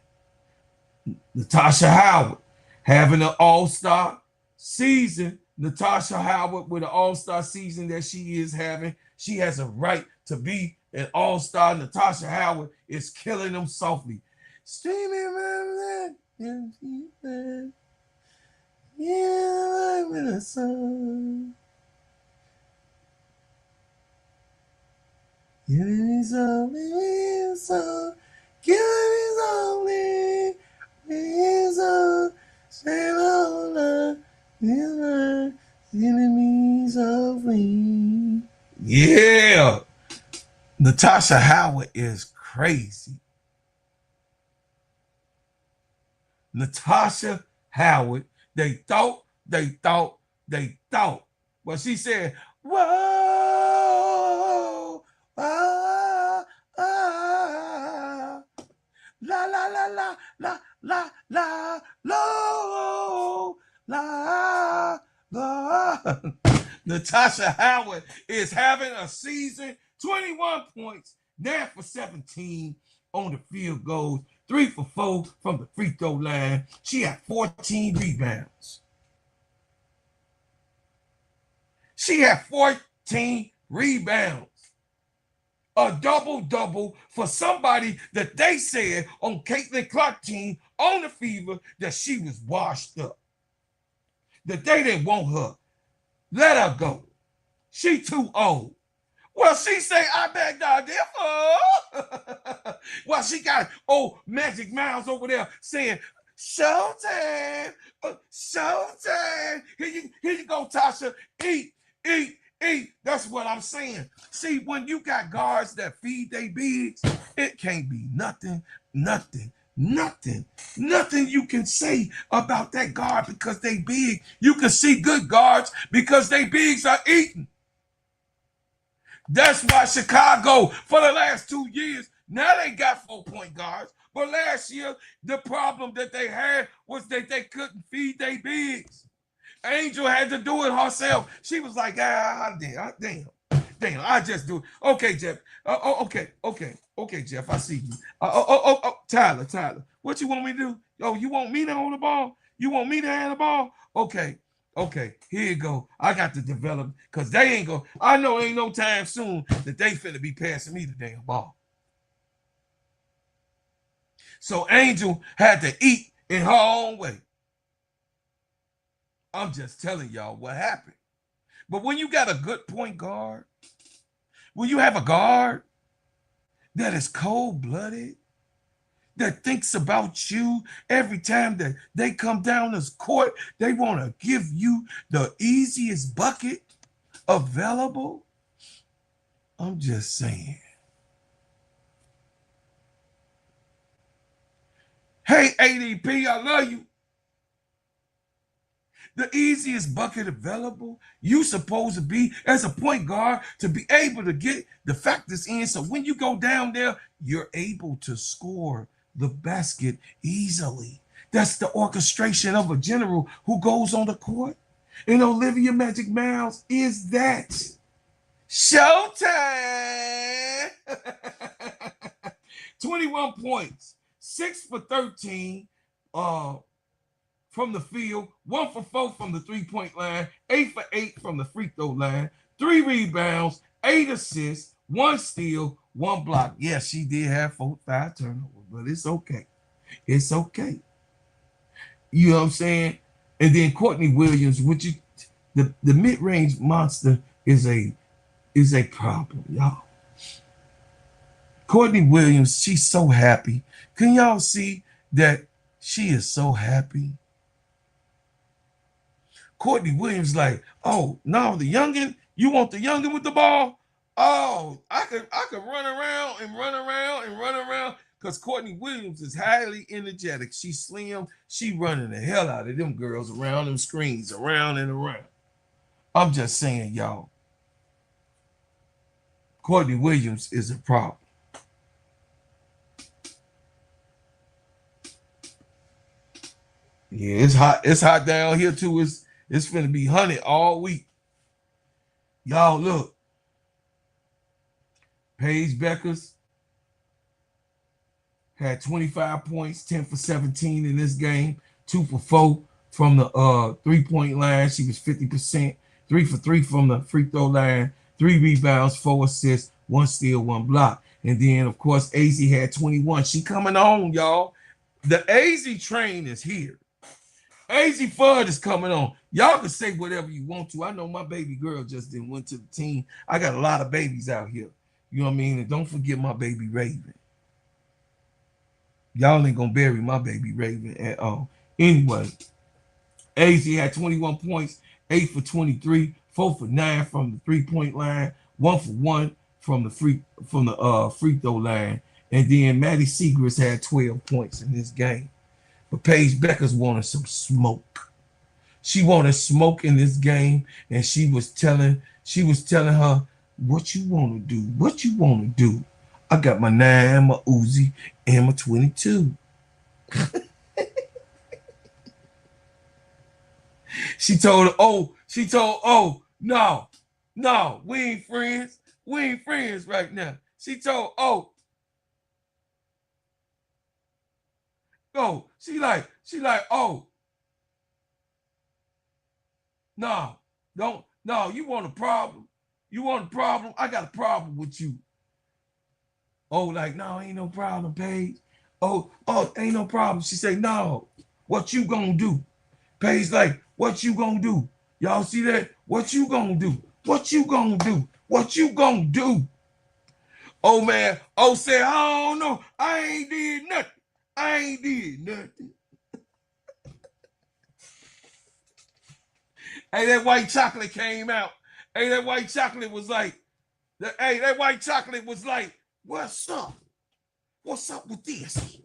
Natasha Howard having an all-star season. Natasha Howard with an all-star season that she is having. She has a right to be an all-star. Natasha Howard is killing them softly. Streaming around that. Yeah, I'm in a song. Give me some, give me something, please, save all love, me softly. Yeah, Natasha Howard is crazy. Natasha Howard, they thought. Well, she said, whoa, ah, ah, la, la, la, la, la, la, la, low, la, la. Natasha Howard is having a season, 21 points, 9 for 17 on the field goals, 3 for 4 from the free throw line. She had 14 rebounds. She had 14 rebounds. A double-double for somebody that they said on Caitlin Clark's team on the Fever that she was washed up. That they didn't want her. Let her go. She too old. Well, she say, I beg down there. Well, she got old Magic Mouse over there saying, showtime, showtime. Here you go, Tasha. Eat. That's what I'm saying. See, when you got guards that feed they bigs, it can't be nothing you can say about that guard because they big. You can see good guards because they bigs are eating. That's why Chicago, for the last 2 years, now they got 4-point guards. But last year, the problem that they had was that they couldn't feed their bigs. Angel had to do it herself. She was like, damn, I just do it. Okay, Jeff. Okay, Jeff, I see you. Tyler, what you want me to do? Oh, you want me to hold the ball? You want me to hand the ball? Okay, here you go. I got to develop, because they ain't go. I know ain't no time soon that they finna be passing me the damn ball. So Angel had to eat in her own way. I'm just telling y'all what happened. But when you got a good point guard, when you have a guard that is cold-blooded, that thinks about you every time that they come down this court, they want to give you the easiest bucket available. I'm just saying. Hey, ADP, I love you. The easiest bucket available, you supposed to be, as a point guard, to be able to get the factors in. So when you go down there, you're able to score the basket easily. That's the orchestration of a general who goes on the court. And Olivia Magic Mouse is that. Showtime! 21 points, 6 for 13 from the field, 1 for 4 from the three-point line, 8 for 8 from the free throw line, 3 rebounds, 8 assists, 1 steal, 1 block. Yes, she did have 5 turnovers, but it's okay. It's okay. You know what I'm saying? And then Courtney Williams, which is the mid-range monster, is a problem, y'all. Courtney Williams, she's so happy. Can y'all see that she is so happy? Courtney Williams like, oh, no, the youngin', you want the youngin' with the ball? Oh, I could run around and run around and run around, because Courtney Williams is highly energetic. She's slim. She running the hell out of them girls around them screens, around and around. I'm just saying, y'all, Courtney Williams is a problem. Yeah, it's hot. It's hot down here too. It's finna be 100 all week. Y'all look. Paige Beuckers had 25 points, 10 for 17 in this game, 2 for 4 from the 3-point line. She was 50%, 3 for 3 from the free throw line, 3 rebounds, 4 assists, 1 steal, 1 block. And then, of course, AZ had 21. She coming on, y'all. The AZ train is here. AZ Fudd is coming on. Y'all can say whatever you want to. I know my baby girl just didn't went to the team. I got a lot of babies out here. You know what I mean? And don't forget my baby Raven. Y'all ain't gonna bury my baby Raven at all. Anyway, AZ had 21 points, 8 for 23, 4 for 9 from the 3-point line, 1 for 1 from the free throw line. And then Maddie Segrist had 12 points in this game. But Paige Beuckers wanted some smoke. She wanted smoke in this game, and she was telling her, what you want to do? What you want to do? I got my 9, my Uzi, and my 22. She told, no, we ain't friends. We ain't friends right now. she told, she like, oh, no, you want a problem? You want a problem? I got a problem with you. Oh, like, no, ain't no problem, Paige. Oh, ain't no problem. She say, no, what you gonna do? Paige like, what you gonna do? Y'all see that? What you gonna do? What you gonna do? What you gonna do? Oh, man, say, I don't know. I ain't did nothing. I ain't did nothing. Hey, that white chocolate came out. Hey, that white chocolate was like, that white chocolate was like, what's up? What's up with this?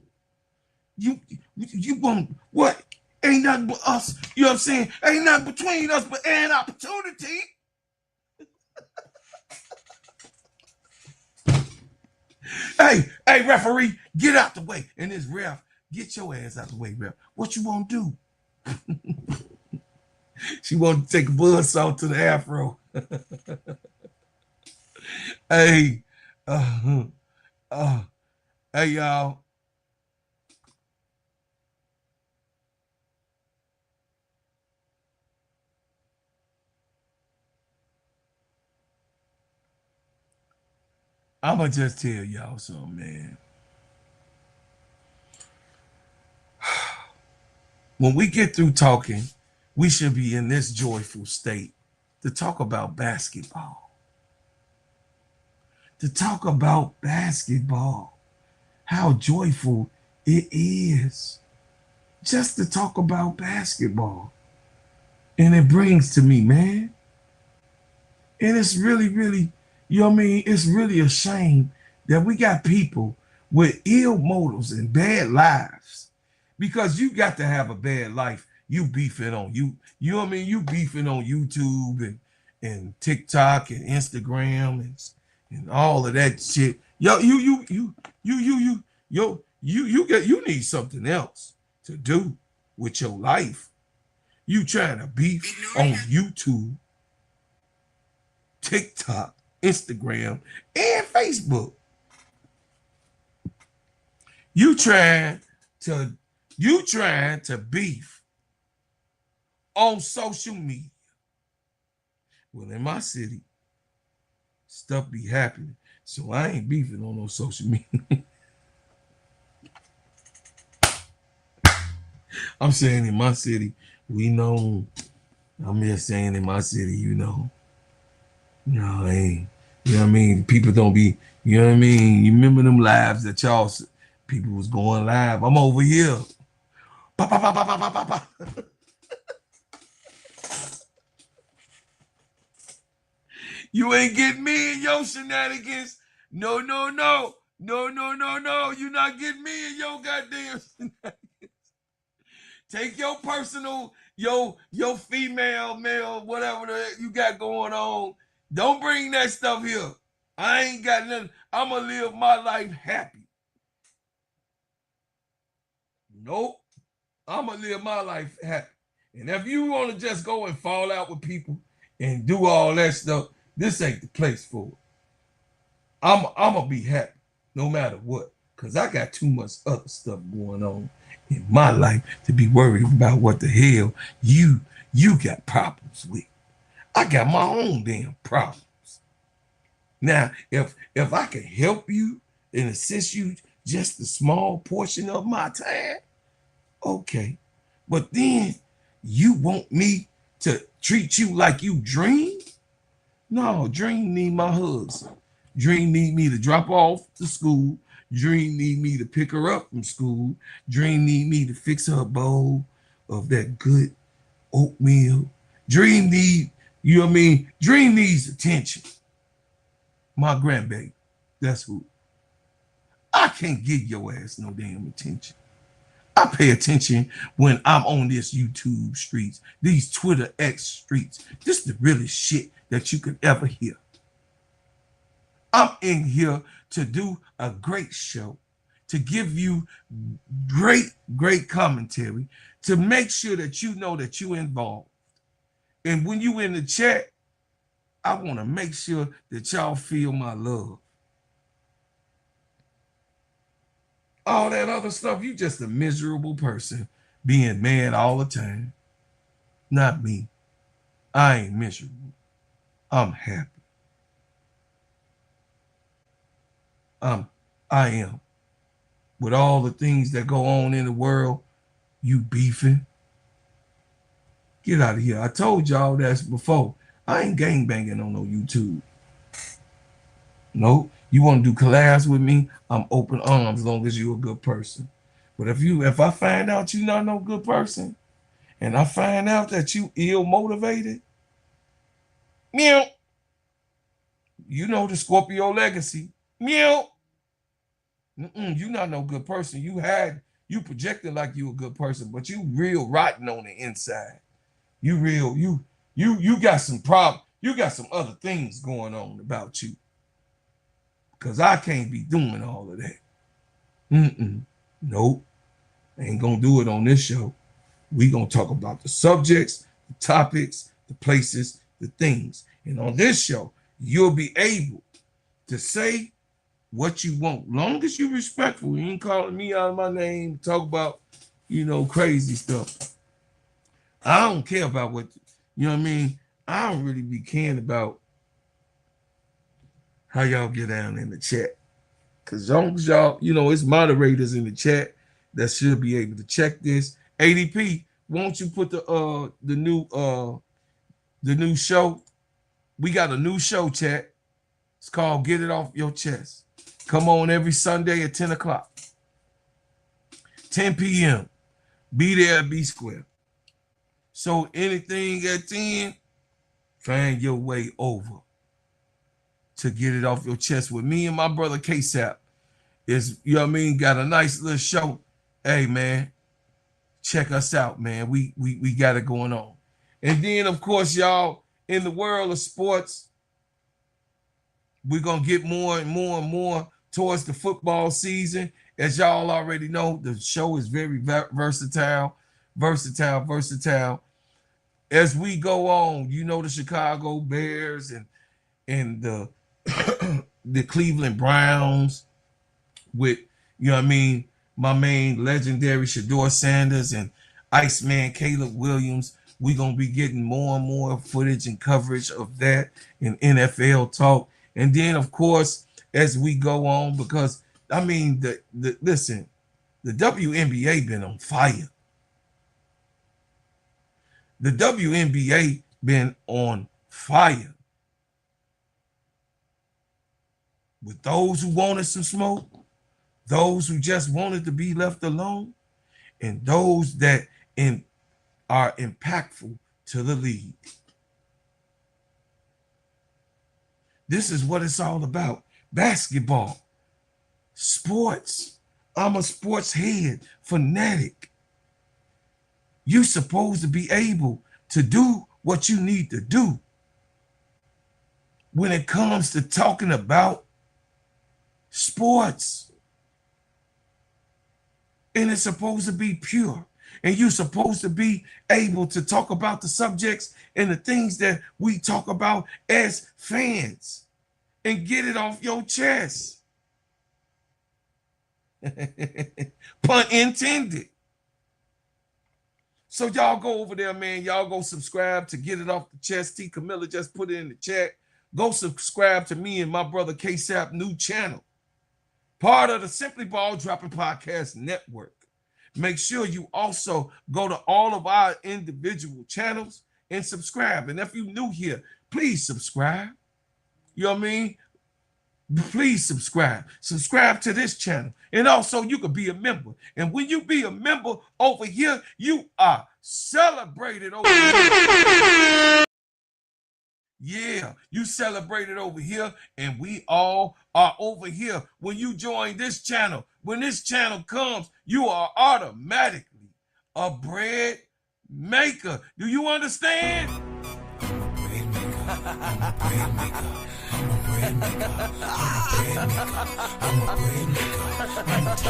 You want what? Ain't nothing but us. You know what I'm saying? Ain't nothing between us but an opportunity. Hey, referee, get out the way. And this ref, get your ass out the way, ref. What you want to do? She want to take a buzzsaw to the afro. Hey, hey, y'all. I'ma just tell y'all something, man. When we get through talking, we should be in this joyful state to talk about basketball. To talk about basketball. How joyful it is just to talk about basketball. And it brings to me, man. And it's really, really, you know what I mean? It's really a shame that we got people with ill motives and bad lives. Because you got to have a bad life. You beefing on you know what I mean? You beefing on YouTube and TikTok and Instagram and all of that shit. Yo, you need something else to do with your life. You trying to beef on YouTube, TikTok, Instagram, and Facebook. You trying to beef on social media. Well, in my city, stuff be happening. So I ain't beefing on no social media. I'm saying in my city, we know. I'm just saying in my city, you know. No, ain't. You know what I mean? People don't be, you know what I mean? You remember them lives that y'all, people was going live. I'm over here. Pa, pa, pa, pa, pa, pa, pa, pa. You ain't getting me in your shenanigans. No. You're not getting me in your goddamn shenanigans. Take your personal, your female, male, whatever you got going on. Don't bring that stuff here. I ain't got nothing. I'm going to live my life happy. Nope. I'm going to live my life happy. And if you want to just go and fall out with people and do all that stuff, this ain't the place for it. I'm going to be happy no matter what, because I got too much other stuff going on in my life to be worried about what the hell you got problems with. I got my own damn problems. Now, if I can help you and assist you just a small portion of my time, okay. But then you want me to treat you like you Dream? No, Dream need my husband. Dream need me to drop off to school. Dream need me to pick her up from school. Dream need me to fix her a bowl of that good oatmeal. Dream need, you know what I mean? Dream needs attention. My grandbaby, that's who. I can't give your ass no damn attention. I pay attention when I'm on this YouTube streets, these Twitter X streets. This is the realest shit that you could ever hear. I'm in here to do a great show, to give you great commentary, to make sure that you know that you're involved. And when you in the chat, I want to make sure that y'all feel my love. all that other stuff. You just a miserable person being mad all the time. Not me. I ain't miserable. I'm happy. I am. With all the things that go on in the world, you beefing. Get out of here. I told y'all that before. I ain't gangbanging on no YouTube. Nope. You want to do collabs with me? I'm open arms as long as you're a good person. But if I find out you're not no good person, and I find out that you ill motivated, meow. You know the Scorpio legacy. Meow. You're not no good person. You projected like you a good person, but you real rotten on the inside. You got some problem. You got some other things going on about you. Because I can't be doing all of that. Nope. Ain't gonna do it on this show. We gonna talk about the subjects, the topics, the places, the things. And on this show, you'll be able to say what you want. Long as you respectful. You ain't calling me out of my name, talk about, crazy stuff. I don't care about what, you know what I mean? I don't really be caring about how y'all get down in the chat. Because as long as y'all, it's moderators in the chat that should be able to check this. ADP, won't you put the new show? We got a new show, chat. It's called Get It Off Your Chest. Come on every Sunday at 10 o'clock. 10 p.m. Be there at B Square. So anything at 10, find your way over to Get It Off Your Chest with me and my brother K-Sap. Is, got a nice little show. Hey, man, check us out, man. We got it going on. And then, of course, y'all, in the world of sports, we're going to get more and more and more towards the football season. As y'all already know, the show is very versatile. As we go on, the Chicago Bears and the the Cleveland Browns with, my main legendary Shador Sanders and Iceman Caleb Williams. We're going to be getting more and more footage and coverage of that in NFL talk. And then, of course, as we go on, because, listen, the WNBA been on fire. The WNBA been on fire. With those who wanted some smoke, those who just wanted to be left alone, and those that are impactful to the league. This is what it's all about. Basketball, sports. I'm a sports head, fanatic. You're supposed to be able to do what you need to do when it comes to talking about sports. And it's supposed to be pure. And you're supposed to be able to talk about the subjects and the things that we talk about as fans and get it off your chest. Pun intended. So y'all go over there, man. Y'all go subscribe to Get It Off the Chest. T. Camilla just put it in the chat. Go subscribe to me and my brother K-Sap new channel. Part of the Simply Ball Dropping Podcast Network. Make sure you also go to all of our individual channels and subscribe. And if you're new here, please subscribe. You know what I mean? Please subscribe. Subscribe to this channel. And also you can be a member. And when you be a member over here, you are celebrated over here. Yeah, you celebrated over here, and we all are over here. When you join this channel, when this channel comes, you are automatically a bread maker. Do you understand? I'm a bread maker. I'm a bread maker. I'm a bread maker. I'm a bread maker. I'm a bread maker.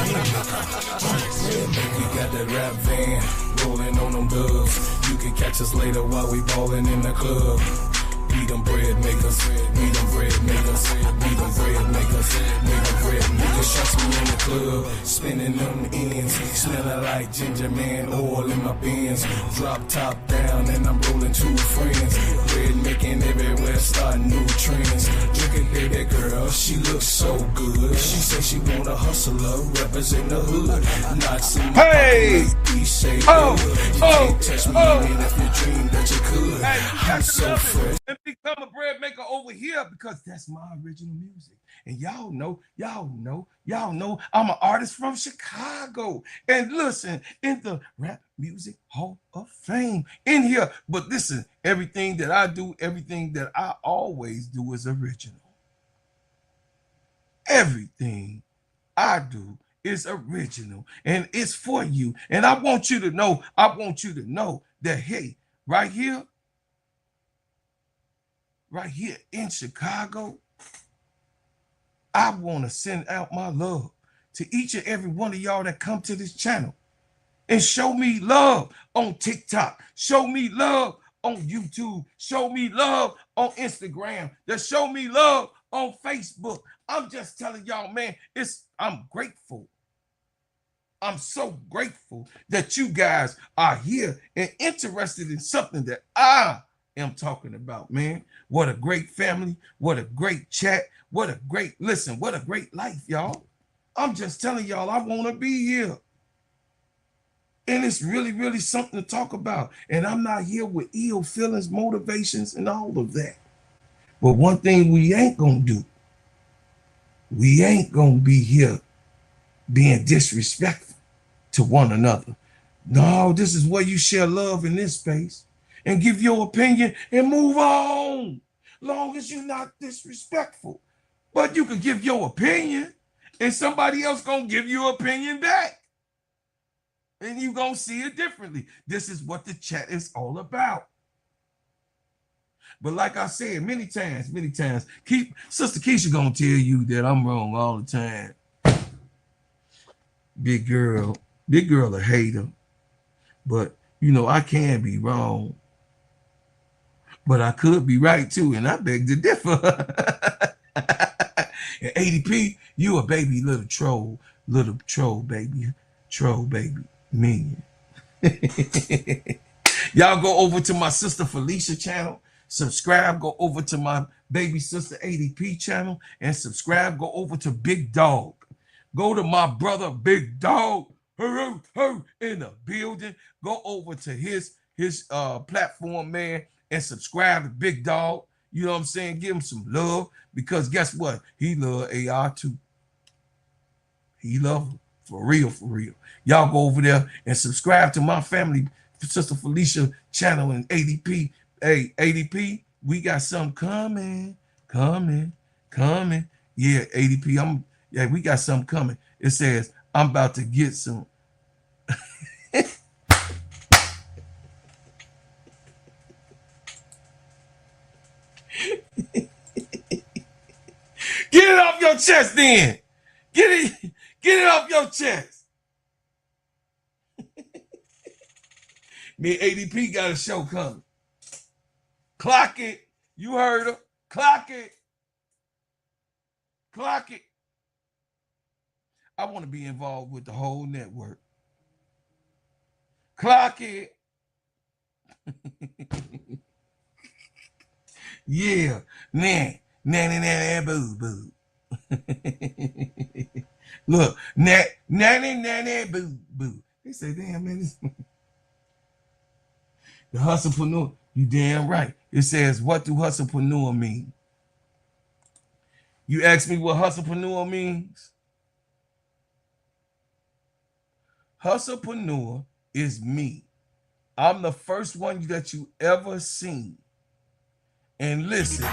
We got that rap van rolling on them dubs. You can catch us later while we ballin' in the club. We them bread makers, we them bread makers, we them bread makers, we them bread makers. Shots me in the club, spinning them ends, smelling like ginger man, oil in my Benz. Drop top down and I'm rolling two friends. Bread making everywhere, starting new trends. Look at baby girl, she looks so good. She said she want a hustler, represent the hood. Knots in my Hey! pocket, you say you can't touch me even if you dream that you could. I'm so fresh. And become a bread maker over here because that's my original music. And y'all know, I'm an artist from Chicago. And listen, in the Rap Music Hall of Fame in here. But listen, everything that I do, everything that I always do is original. Everything I do is original and it's for you. And I want you to know that, hey, right here in Chicago, I want to send out my love to each and every one of y'all that come to this channel and show me love on TikTok, show me love on YouTube, show me love on Instagram, that show me love on Facebook. I'm just telling y'all, man, I'm grateful. I'm so grateful that you guys are here and interested in something that I am talking about, man. What a great family, what a great chat, what a great life, y'all. I'm just telling y'all, I want to be here. And it's really, really something to talk about. And I'm not here with ill feelings, motivations, and all of that. But one thing we ain't gonna do, we ain't gonna be here being disrespectful to one another. No, this is where you share love in this space and give your opinion and move on. Long as you're not disrespectful. But you can give your opinion and somebody else gonna give your opinion back. And you gonna see it differently. This is what the chat is all about. But like I said many times, Sister Keisha gonna tell you that I'm wrong all the time. Big girl a hater. But you know, I can be wrong. But I could be right too, and I beg to differ. And ADP, you a baby little troll baby minion. Y'all go over to my sister Felicia channel, subscribe, go over to my baby sister ADP channel, and subscribe, go over to Big Dog. Go to my brother Big Dog, in the building. Go over to his platform, man, and subscribe to Big Dog. You know what I'm saying? Give him some love, because guess what? He love AR too. He love him. For real. Y'all go over there and subscribe to my family, Sister Felicia channel and ADP. Hey, ADP, we got something coming. Yeah, ADP, we got something coming. It says, I'm about to get some. Get it off your chest then. Get it off your chest. Me and ADP got a show coming. Clock it. You heard her. Clock it. I want to be involved with the whole network. Clock it. Yeah. Nanny, boo. Look, nanny, boo. They say, damn, man. The hustlepreneur, you damn right. It says, what do hustlepreneur mean? You ask me what hustlepreneur means? Hustlepreneur is me. I'm the first one that you ever seen. And listen.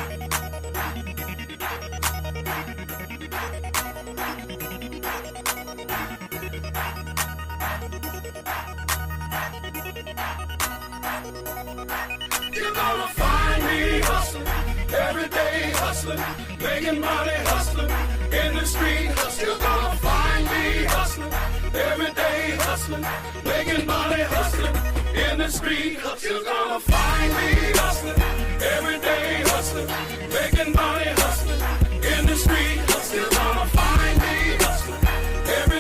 You're gonna find me hustling, every day hustling, making money hustling, in the street hustling. You're gonna find me hustling, every day hustling, making money hustling, in the street hustling. You're gonna find me hustling, every day hustling, making money hustling, in the street hustling. You're gonna find me hustling, every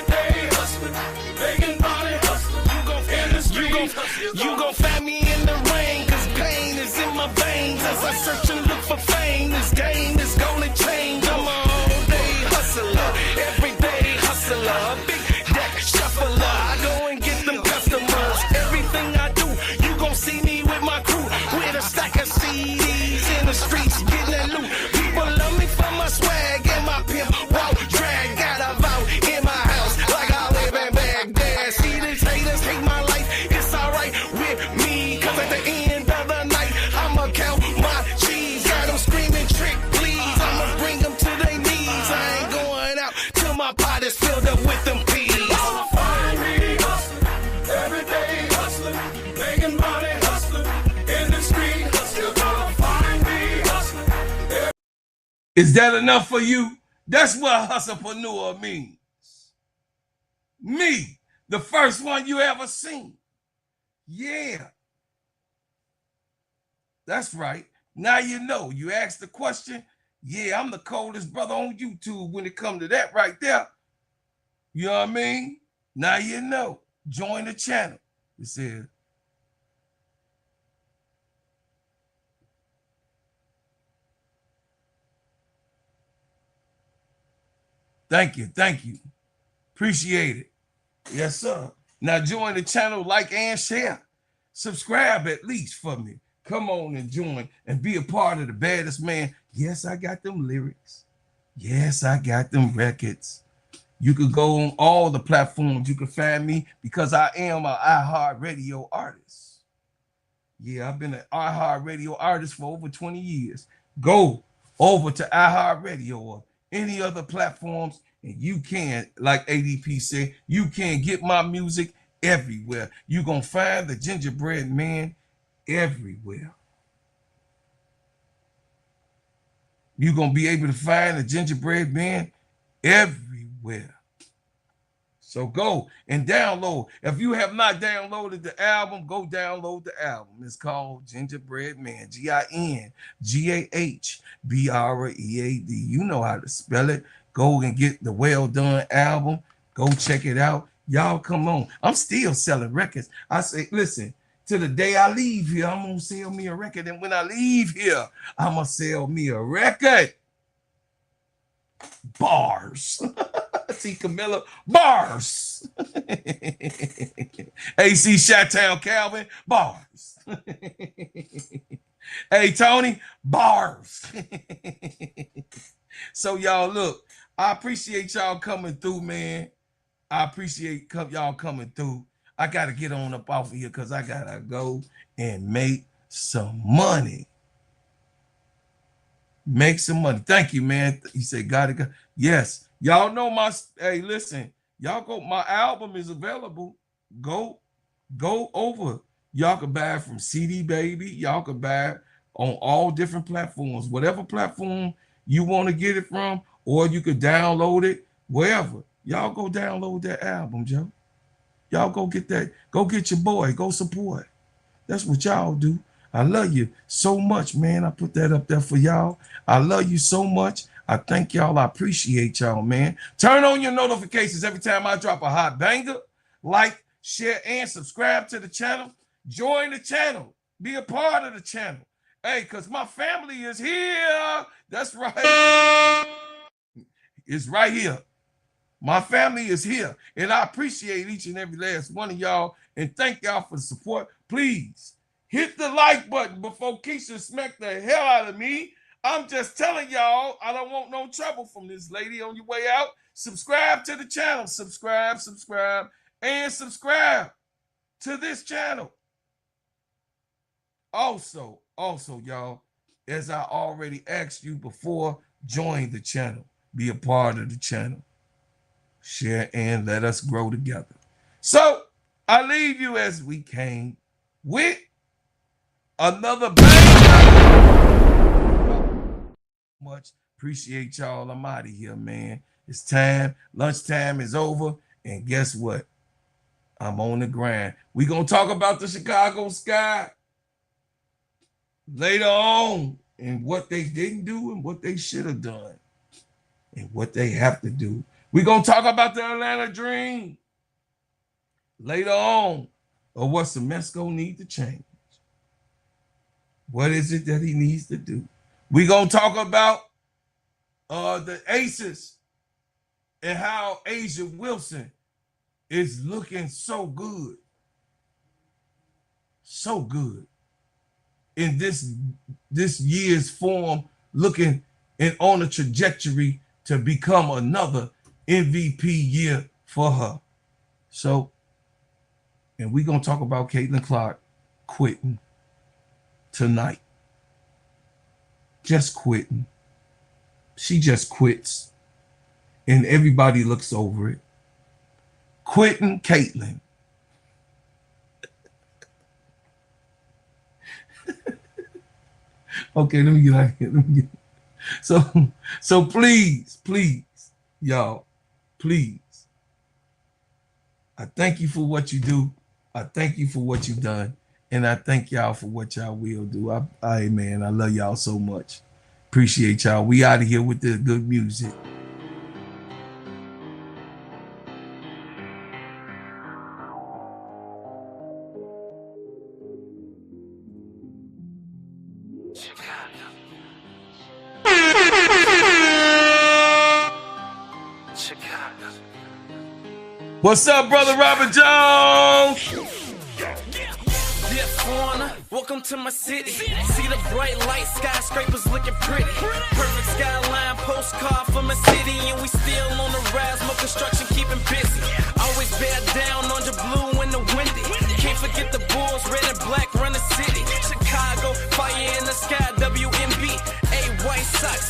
As I search and look for fame, this game is gonna change. I'm an all-day hustler, everyday hustler, big deck shuffler. I go and get them customers. Everything I do, you gon' see me with my crew, with a stack of CDs in the streets, getting that loot. People love me for my swag and my pimp walk drag. Got a vow in my house like I live in Baghdad. See these haters hate my life, it's alright with me, cause at the end of the night, I'ma count my cheese. Got them screaming trick, please, I'ma bring them to their knees. I ain't going out till my pot is filled up with them peas. Find me hustling, everyday hustling, making money hustling, in the street hustling. Find me hustling. Is that enough for you? That's what hustlepreneur means. Me, the first one you ever seen. Yeah. That's right. Now you know. You asked the question. Yeah, I'm the coldest brother on YouTube when it comes to that right there. You know what I mean? Now you know. Join the channel. It says, thank you. Thank you. Appreciate it. Yes, sir. Now join the channel, like and share. Subscribe at least for me. Come on and join and be a part of the baddest man. Yes, I got them lyrics. Yes, I got them records. You could go on all the platforms. You can find me because I am an iHeartRadio artist. Yeah, I've been an iHeartRadio artist for over 20 years. Go over to iHeartRadio or any other platforms, and you can, like ADP said, you can get my music everywhere. You're going to find the Gingerbread Man everywhere. You're going to be able to find the Gingerbread Man everywhere. So go and download. If you have not downloaded the album, go download the album. It's called Gingerbread Man, Gingerbread. You know how to spell it. Go and get the Well Done album. Go check it out. Y'all come on. I'm still selling records. I say, listen, to the day I leave here, I'm going to sell me a record. And when I leave here, I'm going to sell me a record. Bars. See, Camilla, bars. AC Chi-Town Calvin, bars. Hey, Tony, bars. So, y'all, look, I appreciate y'all coming through, man. I appreciate y'all coming through. I got to get on up off of here because I got to go and make some money. Make some money. Thank you, man. He said, gotta go. Yes. Y'all know my, hey, listen, y'all go, my album is available. Go over. Y'all can buy it from CD Baby. Y'all can buy it on all different platforms. Whatever platform you want to get it from, or you could download it, wherever. Y'all go download that album, Joe. Y'all go get that. Go get your boy. Go support. That's what y'all do. I love you so much, man. I put that up there for y'all. I love you so much. I thank y'all. I appreciate y'all, man. Turn on your notifications every time I drop a hot banger. Like, share, and subscribe to the channel. Join the channel. Be a part of the channel. Hey, because my family is here. That's right. It's right here. My family is here. And I appreciate each and every last one of y'all. And thank y'all for the support. Please hit the like button before Keisha smack the hell out of me. I'm just telling y'all, I don't want no trouble from this lady on your way out. Subscribe to the channel. Subscribe, and subscribe to this channel. Also, y'all, as I already asked you before, join the channel. Be a part of the channel. Share and let us grow together. So, I leave you as we came with another bang. Much appreciate y'all. I'm out of here, man. It's time. Lunchtime is over. And guess what? I'm on the grind. We're going to talk about the Chicago Sky later on and what they didn't do and what they should have done and what they have to do. We're going to talk about the Atlanta Dream later on, or what Semesco need to change. What is it that he needs to do? We're going to talk about the Aces and how A'ja Wilson is looking so good. So good. In this year's form, looking and on a trajectory to become another MVP year for her. So, and we're going to talk about Caitlin Clark quitting tonight. Just quitting. She just quits. And everybody looks over it. Quitting Caitlin. Okay, let me get out of here. So please, y'all, please. I thank you for what you do. I thank you for what you've done. And I thank y'all for what y'all will do. Man, I love y'all so much. Appreciate y'all. We out of here with the good music. What's up, brother Robert Jones? Welcome to my city. See the bright light, skyscrapers looking pretty. Perfect skyline, postcard from a city, and we still on the rise. More construction keeping busy. Always bear down on the blue and the windy. Can't forget the Bulls, red and black run the city. Chicago, fire in the sky, Wnba, white socks.